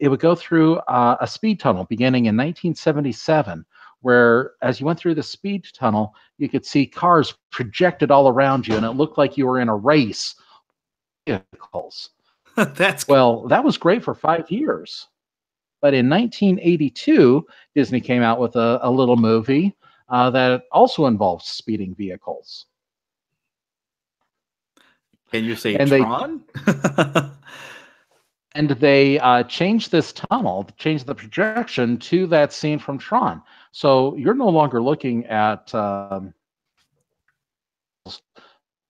it would go through a speed tunnel beginning in 1977, where as you went through the speed tunnel, you could see cars projected all around you, and it looked like you were in a race. Vehicles. That's Well, that was great for 5 years. But in 1982, Disney came out with a little movie that also involves speeding vehicles. Can you say And Tron? they changed this tunnel, changed the projection to that scene from Tron. So you're no longer looking at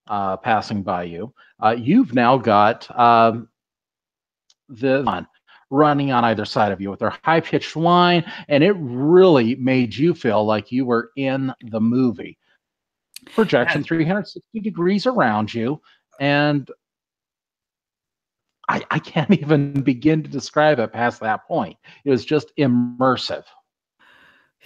passing by you. You've now got the running on either side of you with their high-pitched whine, and it really made you feel like you were in the movie. Projection 360 degrees around you, and I can't even begin to describe it past that point. It was just immersive.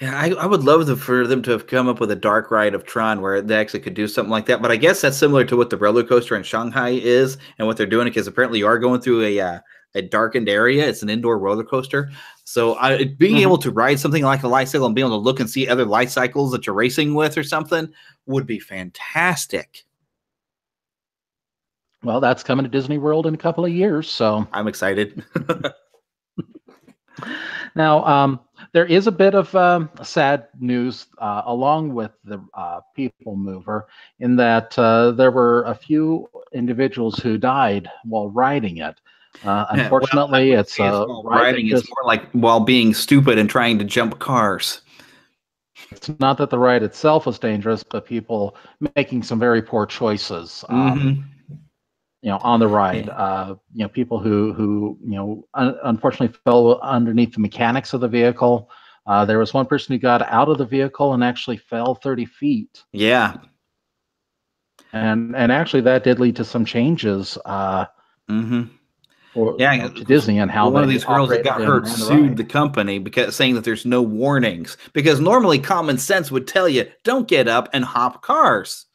Yeah, I would love for them to have come up with a dark ride of Tron where they actually could do something like that. But I guess that's similar to what the roller coaster in Shanghai is and what they're doing, because apparently you are going through a darkened area. It's an indoor roller coaster. So being able to ride something like a light cycle and being able to look and see other light cycles that you're racing with or something would be fantastic. Well, that's coming to Disney World in a couple of years, so I'm excited. Now, there is a bit of sad news along with the People Mover, in that there were a few individuals who died while riding it. Unfortunately, well, it's a riding. It's more like while being stupid and trying to jump cars. It's not that the ride itself was dangerous, but people making some very poor choices. On the ride, people who unfortunately fell underneath the mechanics of the vehicle. There was one person who got out of the vehicle and actually fell 30 feet. Yeah. And actually that did lead to some changes to Disney and how one of these girls that got hurt sued the company because saying that there's no warnings, because normally common sense would tell you don't get up and hop cars.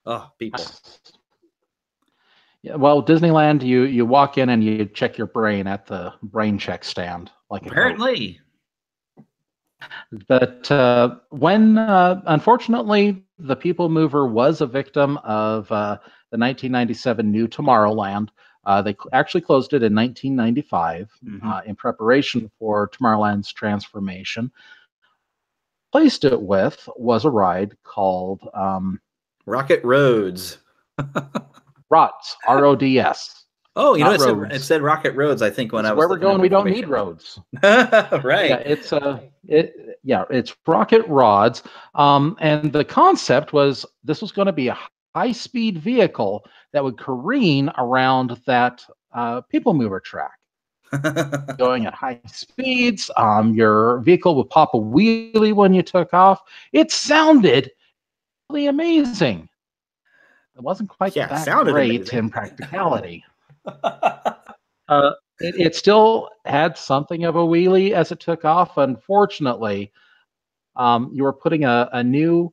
Oh, people. Yeah, well, Disneyland, you walk in and you check your brain at the brain check stand, like apparently. But when unfortunately the People Mover was a victim of the 1997 new Tomorrowland, they actually closed it in 1995 in preparation for Tomorrowland's transformation. Placed it with was a ride called Rocket Roads. Rods, R-O-D-S. Oh, it said Rocket Roads, I think, when I was where we're going, we don't need roads. Right. Yeah, it's Rocket Rods. And the concept was this was going to be a high-speed vehicle that would careen around that People Mover track. Going at high speeds. Your vehicle would pop a wheelie when you took off. It sounded really amazing. It wasn't quite that great in practicality. It still had something of a wheelie as it took off. Unfortunately, you were putting a new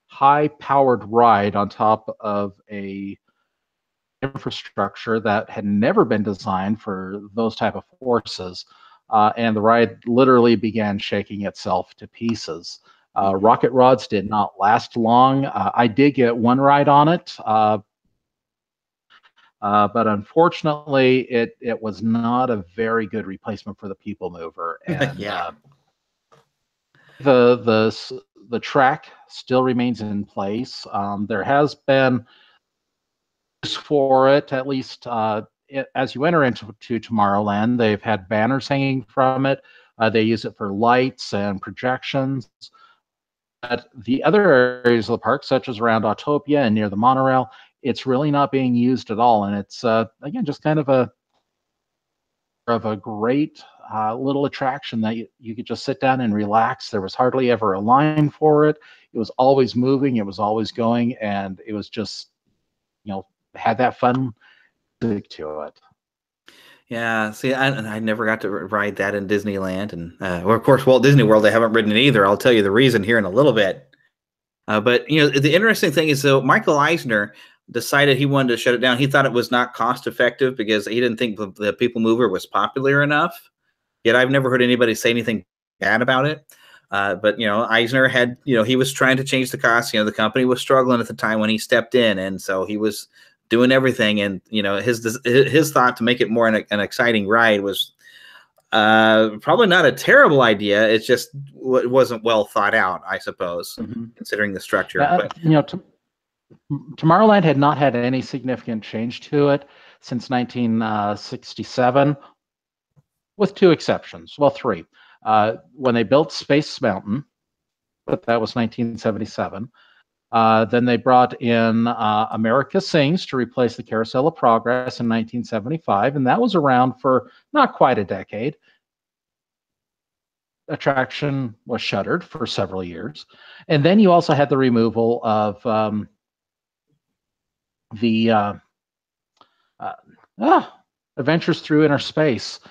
high-powered ride on top of a infrastructure that had never been designed for those type of forces, and the ride literally began shaking itself to pieces. Rocket rods did not last long. I did get one ride on it, but unfortunately, it was not a very good replacement for the People Mover, and Yeah. the track still remains in place. There has been use for it, at least as you enter into Tomorrowland. They've had banners hanging from it. They use it for lights and projections. At the other areas of the park, such as around Autopia and near the monorail, it's really not being used at all. And it's again just kind of a great little attraction that you could just sit down and relax. There was hardly ever a line for it. It was always moving. It was always going, and it was just had that fun music to it. Yeah, see, I never got to ride that in Disneyland, and well, of course, Walt Disney World, I haven't ridden it either. I'll tell you the reason here in a little bit. But the interesting thing is, though, Michael Eisner decided he wanted to shut it down. He thought it was not cost effective because he didn't think the People Mover was popular enough. Yet I've never heard anybody say anything bad about it. But Eisner had, he was trying to change the cost. The company was struggling at the time when he stepped in, and so he was doing everything. And his thought to make it more an exciting ride was probably not a terrible idea. It's just it wasn't well thought out, I suppose, considering the structure. But Tomorrowland had not had any significant change to it since 1967, with two exceptions. Well, three. When they built Space Mountain, but that was 1977. Then they brought in America Sings to replace the Carousel of Progress in 1975, and that was around for not quite a decade. Attraction was shuttered for several years. And then you also had the removal of Adventures Through Inner Space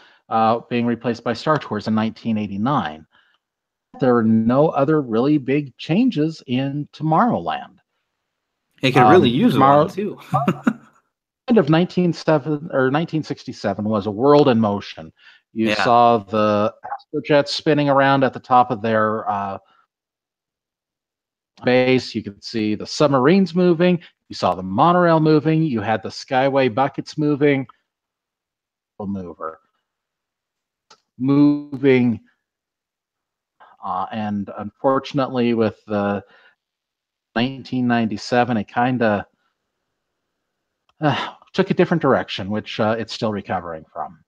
being replaced by Star Tours in 1989. There were no other really big changes in Tomorrowland. It could really use one too. End of 1967 was A World in Motion. You saw the Astrojets spinning around at the top of their base. You could see the submarines moving. You saw the monorail moving. You had the Skyway buckets moving. Moving. And unfortunately, with the 1997, it kind of took a different direction, which it's still recovering from.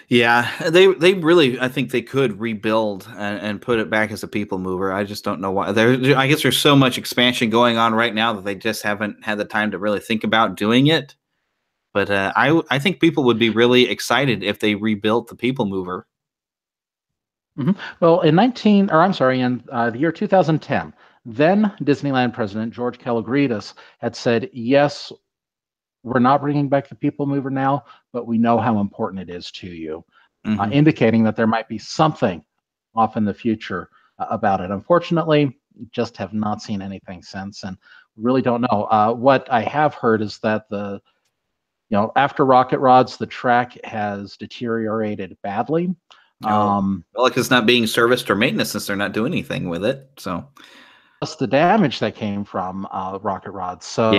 Yeah, they really, I think they could rebuild and put it back as a People Mover. I just don't know why. I guess there's so much expansion going on right now that they just haven't had the time to really think about doing it. But I think people would be really excited if they rebuilt the People Mover. Well, in the year 2010, then Disneyland President George Kalogridis had said, yes, we're not bringing back the People Mover now, but we know how important it is to you, indicating that there might be something off in the future about it. Unfortunately, just have not seen anything since, and really don't know. What I have heard is that after Rocket Rods, the track has deteriorated badly. Well, it's not being serviced or maintenance since they're not doing anything with it. So plus the damage that came from Rocket Rods. So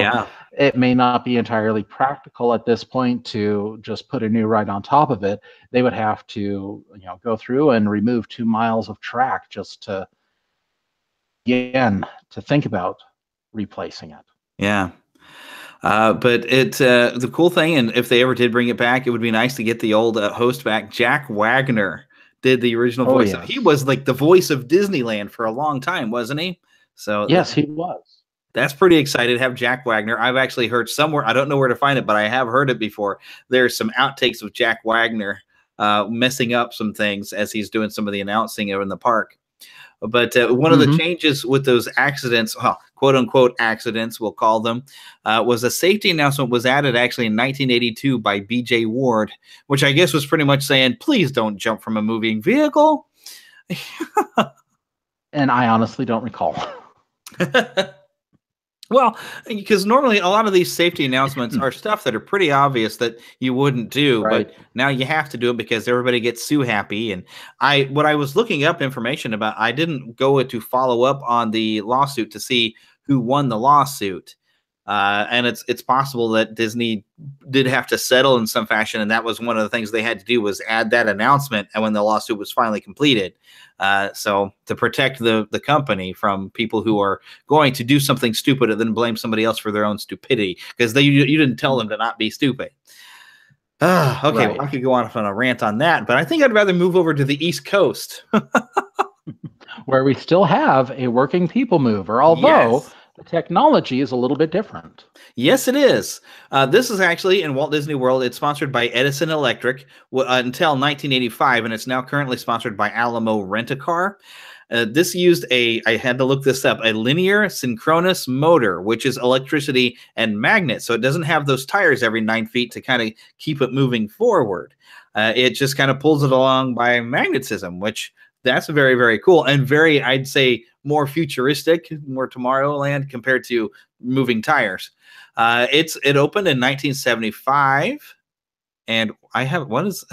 it may not be entirely practical at this point to just put a new ride on top of it. They would have to go through and remove 2 miles of track just to think about replacing it. Yeah. But it's the cool thing, and if they ever did bring it back, it would be nice to get the old host back. Jack Wagner did the original voice. Yes. He was like the voice of Disneyland for a long time, wasn't he? So yes, he was. That's pretty exciting to have Jack Wagner. I've actually heard somewhere, I don't know where to find it, but I have heard it before. There's some outtakes of Jack Wagner messing up some things as he's doing some of the announcing in the park. But one of the changes with those accidents, quote unquote accidents, we'll call them, was a safety announcement was added actually in 1982 by B.J. Ward, which I guess was pretty much saying, please don't jump from a moving vehicle. And I honestly don't recall. Well, because normally a lot of these safety announcements are stuff that are pretty obvious that you wouldn't do, Right. but now you have to do it because everybody gets so happy. And what I was looking up information about, I didn't go to follow up on the lawsuit to see who won the lawsuit. And it's possible that Disney did have to settle in some fashion, and that was one of the things they had to do was add that announcement. And when the lawsuit was finally completed, so to protect the company from people who are going to do something stupid and then blame somebody else for their own stupidity because you didn't tell them to not be stupid. Okay, Right. well, I could go on a rant on that, but I think I'd rather move over to the East Coast. Where we still have a working people mover, although Yes. the technology is a little bit different. Yes, it is. This is actually in Walt Disney World. It's sponsored by Edison Electric until 1985, and it's now currently sponsored by Alamo Rent-A-Car. This used I had to look this up, a linear synchronous motor, which is electricity and magnet. So it doesn't have those tires every 9 feet to kind of keep it moving forward. It just kind of pulls it along by magnetism, which that's very, very cool and very, I'd say, more futuristic, more Tomorrowland compared to moving tires. It opened in 1975, and I have what is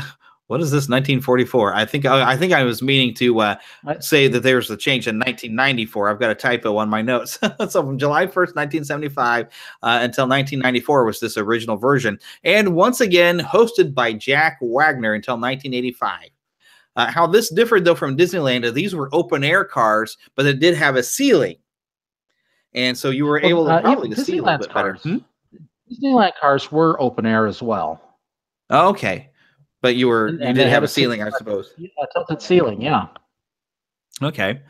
this 1944? I think I was meaning to say that there's a change in 1994. I've got a typo on my notes. So from July 1st, 1975 until 1994 was this original version, and once again hosted by Jack Wagner until 1985. How this differed, though, from Disneyland is these were open air cars, but it did have a ceiling. And so you were able to probably see a little bit better. Disneyland cars were open air as well. Okay. But you did have a ceiling, I suppose. A tilted ceiling, yeah. Okay.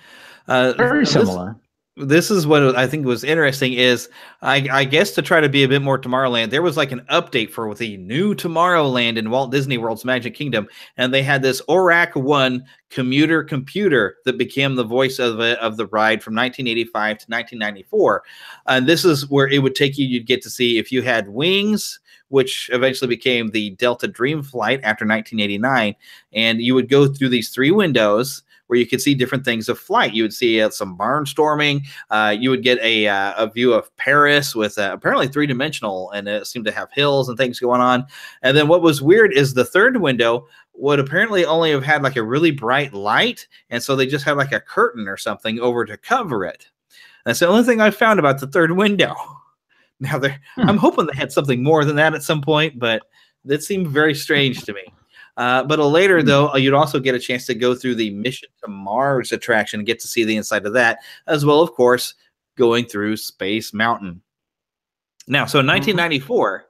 Very similar. This is what I think was interesting is, I guess to try to be a bit more Tomorrowland, there was like an update for the new Tomorrowland in Walt Disney World's Magic Kingdom, and they had this ORAC 1 computer that became the voice of the ride from 1985 to 1994. And this is where it would take you, you'd get to see if you had wings, which eventually became the Delta Dream Flight after 1989, and you would go through these 3 windows where you could see different things of flight. You would see some barnstorming. You would get a view of Paris with apparently 3-dimensional, and it seemed to have hills and things going on. And then what was weird is the 3rd window would apparently only have had like a really bright light, and so they just had like a curtain or something over to cover it. That's the only thing I found about the 3rd window. Now, I'm hoping they had something more than that at some point, but that seemed very strange to me. But later, though, you'd also get a chance to go through the Mission to Mars attraction and get to see the inside of that, as well, of course, going through Space Mountain. Now, so in 1994,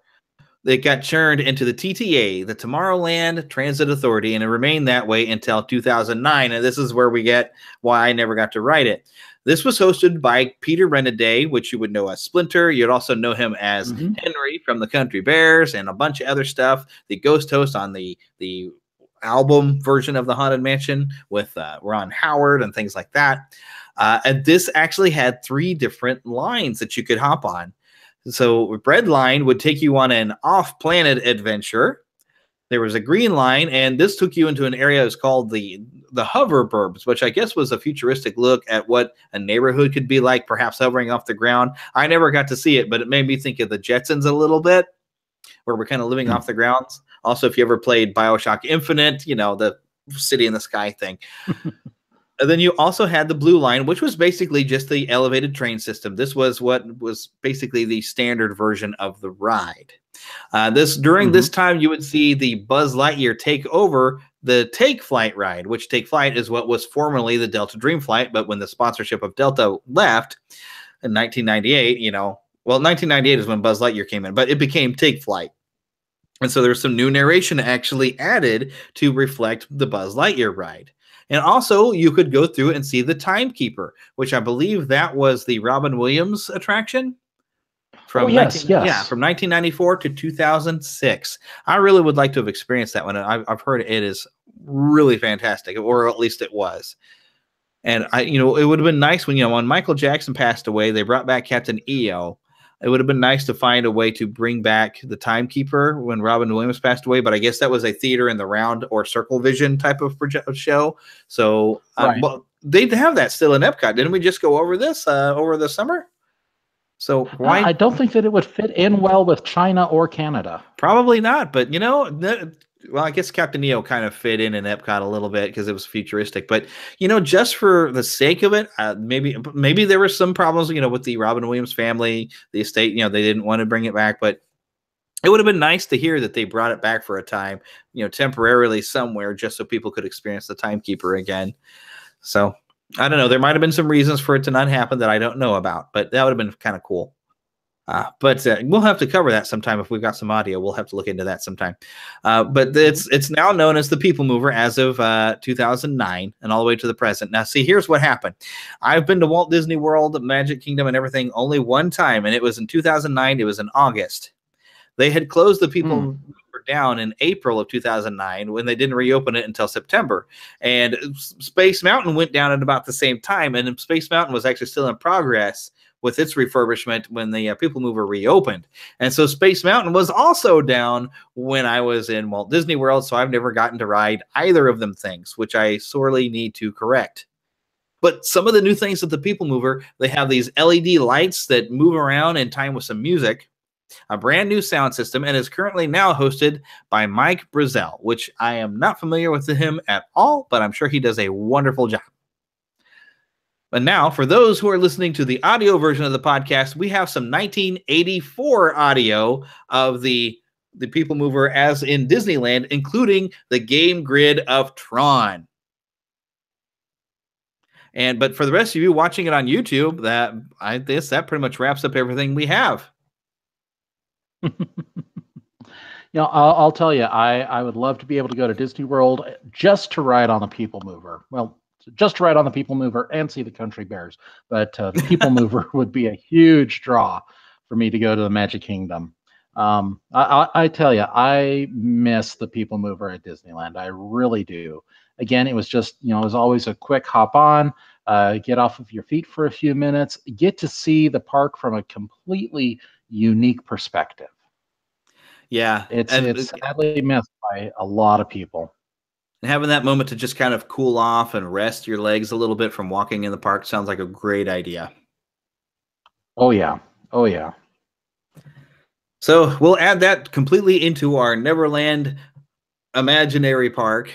they got churned into the TTA, the Tomorrowland Transit Authority, and it remained that way until 2009. And this is where we get why I never got to ride it. This was hosted by Peter Renaday, which you would know as Splinter. You'd also know him as Henry from the Country Bears and a bunch of other stuff. The ghost host on the album version of the Haunted Mansion with Ron Howard and things like that. And this actually had 3 different lines that you could hop on. So Red Line would take you on an off-planet adventure. There was a green line, and this took you into an area that was called the hover burbs, which I guess was a futuristic look at what a neighborhood could be like, perhaps hovering off the ground. I never got to see it, but it made me think of the Jetsons a little bit, where we're kind of living off the grounds. Also, if you ever played BioShock Infinite, you know, the city in the sky thing. And then you also had the blue line, which was basically just the elevated train system. This was what was basically the standard version of the ride. During this time, you would see the Buzz Lightyear take over the Take Flight ride, which Take Flight is what was formerly the Delta Dream Flight. But when the sponsorship of Delta left in 1998, 1998 is when Buzz Lightyear came in, but it became Take Flight. And so there's some new narration actually added to reflect the Buzz Lightyear ride. And also, you could go through and see the Timekeeper, which I believe that was the Robin Williams attraction. From from 1994 to 2006. I really would like to have experienced that one. I've heard it is really fantastic, or at least it was. And it would have been nice when Michael Jackson passed away, they brought back Captain EO. It would have been nice to find a way to bring back the Timekeeper when Robin Williams passed away, but I guess that was a theater in the round or circle vision type of show. So well, they'd have that still in Epcot. Didn't we just go over this over the summer? So why? I don't think that it would fit in well with China or Canada. Probably not. But well, I guess Captain EO kind of fit in Epcot a little bit because it was futuristic. But just for the sake of it, maybe there were some problems, with the Robin Williams family, the estate. They didn't want to bring it back, but it would have been nice to hear that they brought it back for a time, temporarily somewhere, just so people could experience the Timekeeper again. So I don't know. There might have been some reasons for it to not happen that I don't know about, but that would have been kind of cool. But we'll have to cover that sometime if we've got some audio. We'll have to look into that sometime. But it's now known as the People Mover as of 2009 and all the way to the present. Now, see, here's what happened. I've been to Walt Disney World, Magic Kingdom, and everything only one time, and it was in 2009. It was in August. They had closed the People Mover down in April of 2009 when they didn't reopen it until September. And Space Mountain went down at about the same time, and Space Mountain was actually still in progress with its refurbishment when the People Mover reopened. And so Space Mountain was also down when I was in Walt Disney World, so I've never gotten to ride either of them things, which I sorely need to correct. But some of the new things with the People Mover, they have these LED lights that move around in time with some music, a brand new sound system, and is currently now hosted by Mike Brazel, which I am not familiar with him at all, but I'm sure he does a wonderful job. But now, for those who are listening to the audio version of the podcast, we have some 1984 audio of the People Mover as in Disneyland, including the game grid of Tron. But for the rest of you watching it on YouTube, that pretty much wraps up everything we have. I'll tell you, I would love to be able to go to Disney World just to ride on the People Mover. Well, just to ride on the People Mover and see the Country Bears. But the People Mover would be a huge draw for me to go to the Magic Kingdom. I tell you, I miss the People Mover at Disneyland. I really do. Again, it was just, it was always a quick hop on, get off of your feet for a few minutes, get to see the park from a completely unique perspective. Yeah. It's sadly missed by a lot of people. And having that moment to just kind of cool off and rest your legs a little bit from walking in the park sounds like a great idea. Oh, yeah. Oh, yeah. So we'll add that completely into our Neverland Imaginary Park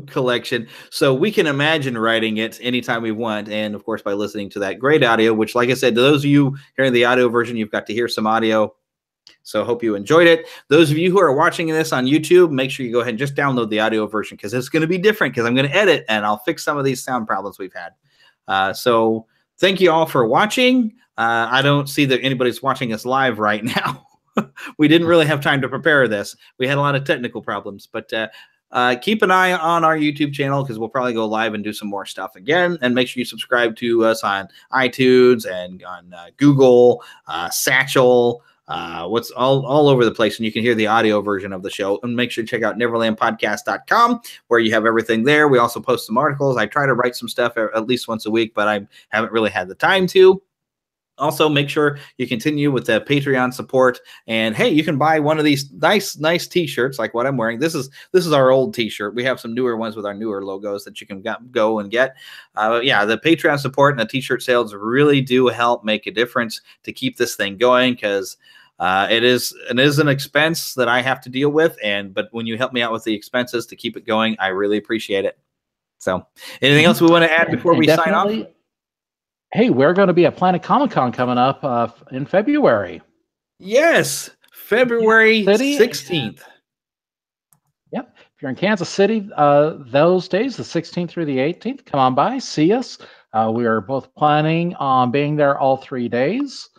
collection, so we can imagine riding it anytime we want. And of course, by listening to that great audio, which, like I said, to those of you hearing the audio version, you've got to hear some audio. So hope you enjoyed it. Those of you who are watching this on YouTube, make sure you go ahead and just download the audio version, because it's going to be different, because I'm going to edit and I'll fix some of these sound problems we've had. So thank you all for watching. I don't see that anybody's watching us live right now. We didn't really have time to prepare this. We had a lot of technical problems, but keep an eye on our YouTube channel, because we'll probably go live and do some more stuff again. And make sure you subscribe to us on iTunes and on Google, Satchel, what's all over the place. And you can hear the audio version of the show. And make sure to check out neverlandpodcast.com, where you have everything there. We also post some articles. I try to write some stuff at least once a week, but I haven't really had the time to. Also, make sure you continue with the Patreon support. And hey, you can buy one of these nice T-shirts like what I'm wearing. This is our old T-shirt. We have some newer ones with our newer logos that you can go and get. Yeah, the Patreon support and the T-shirt sales really do help make a difference to keep this thing going, because it is an expense that I have to deal with. But when you help me out with the expenses to keep it going, I really appreciate it. So, anything else we want to add before we sign off? Hey, we're going to be at Planet Comic-Con coming up in February. Yes, February 16th. Yep. If you're in Kansas City those days, the 16th through the 18th, come on by, see us. We are both planning on being there all 3 days.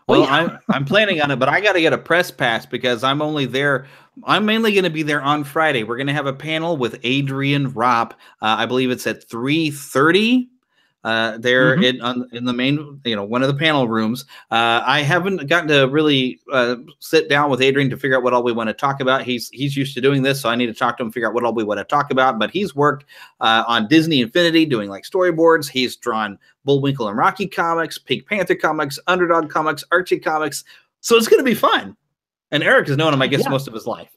Well, I'm planning on it, but I got to get a press pass, because I'm only there. I'm mainly going to be there on Friday. We're going to have a panel with Adrian Ropp. I believe it's at 3:30. There in the main, one of the panel rooms. I haven't gotten to really sit down with Adrian to figure out what all we want to talk about. He's used to doing this, so I need to talk to him, figure out what all we want to talk about. But he's worked on Disney Infinity, doing like storyboards. He's drawn Bullwinkle and Rocky comics, Pink Panther comics, Underdog comics, Archie comics. So it's going to be fun. And Eric has known him, I guess, most of his life.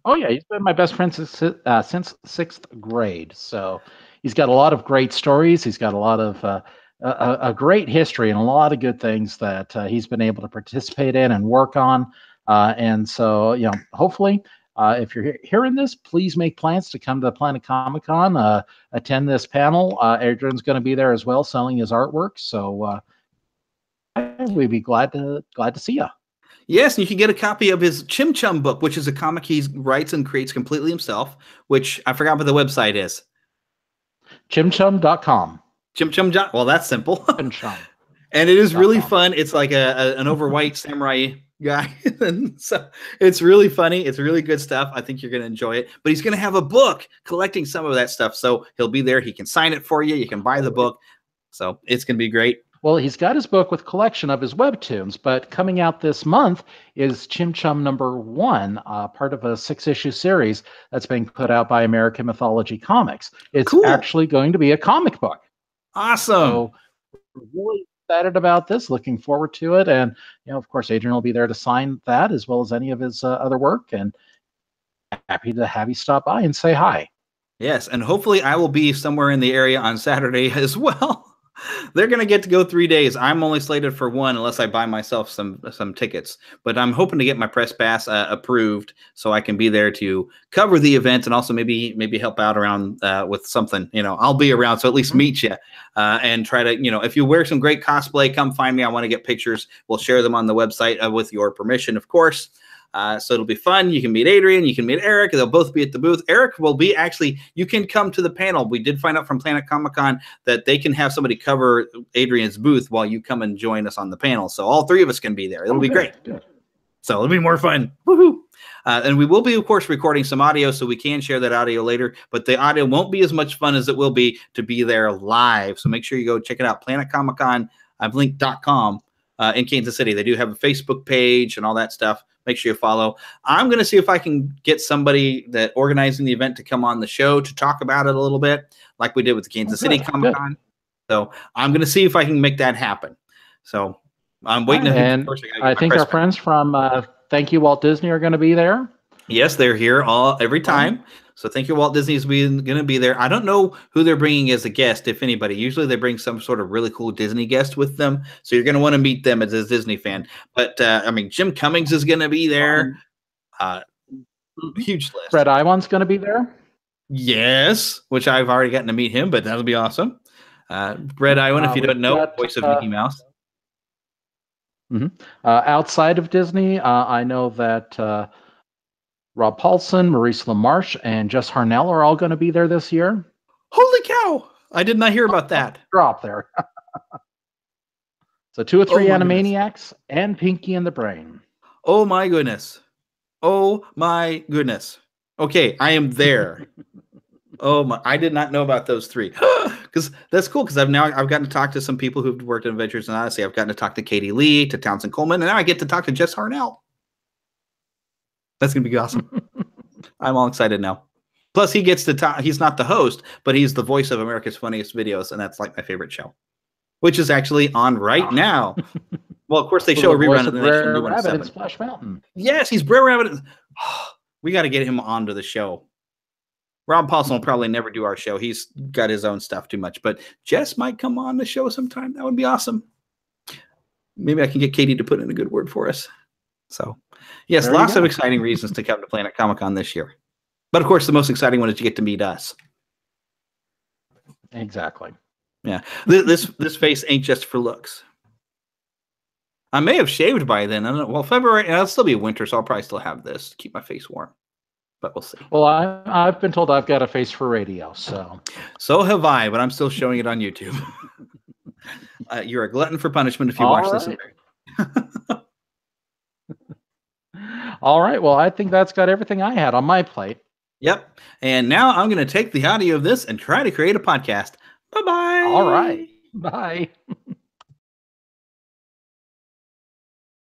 Oh yeah, he's been my best friend since sixth grade. So. He's got a lot of great stories. He's got a lot of a great history and a lot of good things that he's been able to participate in and work on. And so, hopefully, if you're hearing this, please make plans to come to Planet Comic Con, attend this panel. Adrian's going to be there as well, selling his artwork. So we'd be glad to see you. Yes, and you can get a copy of his Chim Chum book, which is a comic he writes and creates completely himself, which I forgot what the website is. Chimchum.com. Chim. Well, that's simple. Chim. And it is really fun. It's like an overweight samurai guy. And so it's really funny. It's really good stuff. I think you're going to enjoy it. But he's going to have a book collecting some of that stuff. So he'll be there. He can sign it for you. You can buy the book. So it's going to be great. Well, he's got his book with collection of his webtoons, but coming out this month is Chim Chum #1, part of a 6-issue series that's being put out by American Mythology Comics. It's actually going to be a comic book. Awesome. So we're really excited about this, looking forward to it. And, of course, Adrian will be there to sign that as well as any of his other work, and happy to have you stop by and say hi. Yes, and hopefully I will be somewhere in the area on Saturday as well. They're going to get to go 3 days. I'm only slated for one unless I buy myself some tickets. But I'm hoping to get my press pass approved so I can be there to cover the event and also maybe help out around with something. I'll be around, so at least meet you and try to, if you wear some great cosplay, come find me. I want to get pictures. We'll share them on the website with your permission, of course. So it'll be fun. You can meet Adrian. You can meet Eric. They'll both be at the booth. Eric will be you can come to the panel. We did find out from Planet Comic Con that they can have somebody cover Adrian's booth while you come and join us on the panel. So all three of us can be there. It'll be great. Good. So it'll be more fun. Woohoo! And we will be, of course, recording some audio, so we can share that audio later. But the audio won't be as much fun as it will be to be there live. So make sure you go check it out. Planet Comic Con, I've linked.com in Kansas City. They do have a Facebook page and all that stuff. Make sure you follow. I'm going to see if I can get somebody that organizing the event to come on the show to talk about it a little bit, like we did with the Kansas City Comic Con. So I'm going to see if I can make that happen. So I'm waiting. And I think our friends from Thank You Walt Disney are going to be there. Yes, they're here every time. So Thank You Walt Disney is going to be there. I don't know who they're bringing as a guest, if anybody. Usually they bring some sort of really cool Disney guest with them. So you're going to want to meet them as a Disney fan. But, Jim Cummings is going to be there. Huge list. Fred Iwan's going to be there? Yes, which I've already gotten to meet him, but that'll be awesome. Fred Iwan, if you don't know, voice of Mickey Mouse. Outside of Disney, I know that Rob Paulson, Maurice LaMarche, and Jess Harnell are all going to be there this year. Holy cow! I did not hear about that. Drop there. So 2 or 3 Animaniacs and Pinky and the Brain. Oh my goodness. Oh my goodness. Okay, I am there. I did not know about those 3. Because that's cool, because I've gotten to talk to some people who've worked in Adventures in Odyssey. I've gotten to talk to Katie Lee, to Townsend Coleman, and now I get to talk to Jess Harnell. That's going to be awesome. I'm all excited now. Plus, he gets to talk. He's not the host, but he's the voice of America's Funniest Videos, and that's like my favorite show, which is actually on right now. Well, of course, they show a rerun of the next Brer Rabbit in Splash Mountain. Yes, he's Brer Rabbit. We got to get him onto the show. Rob Paulson will probably never do our show. He's got his own stuff too much, but Jess might come on the show sometime. That would be awesome. Maybe I can get Katie to put in a good word for us. So, yes, lots of exciting reasons to come to Planet Comic Con this year. But, of course, the most exciting one is to get to meet us. Exactly. Yeah. This face ain't just for looks. I may have shaved by then. I don't know. Well, February, it'll still be winter, so I'll probably still have this to keep my face warm. But we'll see. Well, I've been told I've got a face for radio, so. So have I, but I'm still showing it on YouTube. You're a glutton for punishment if you watch this. All right. Well, I think that's got everything I had on my plate. Yep. And now I'm going to take the audio of this and try to create a podcast. Bye-bye. All right. Bye.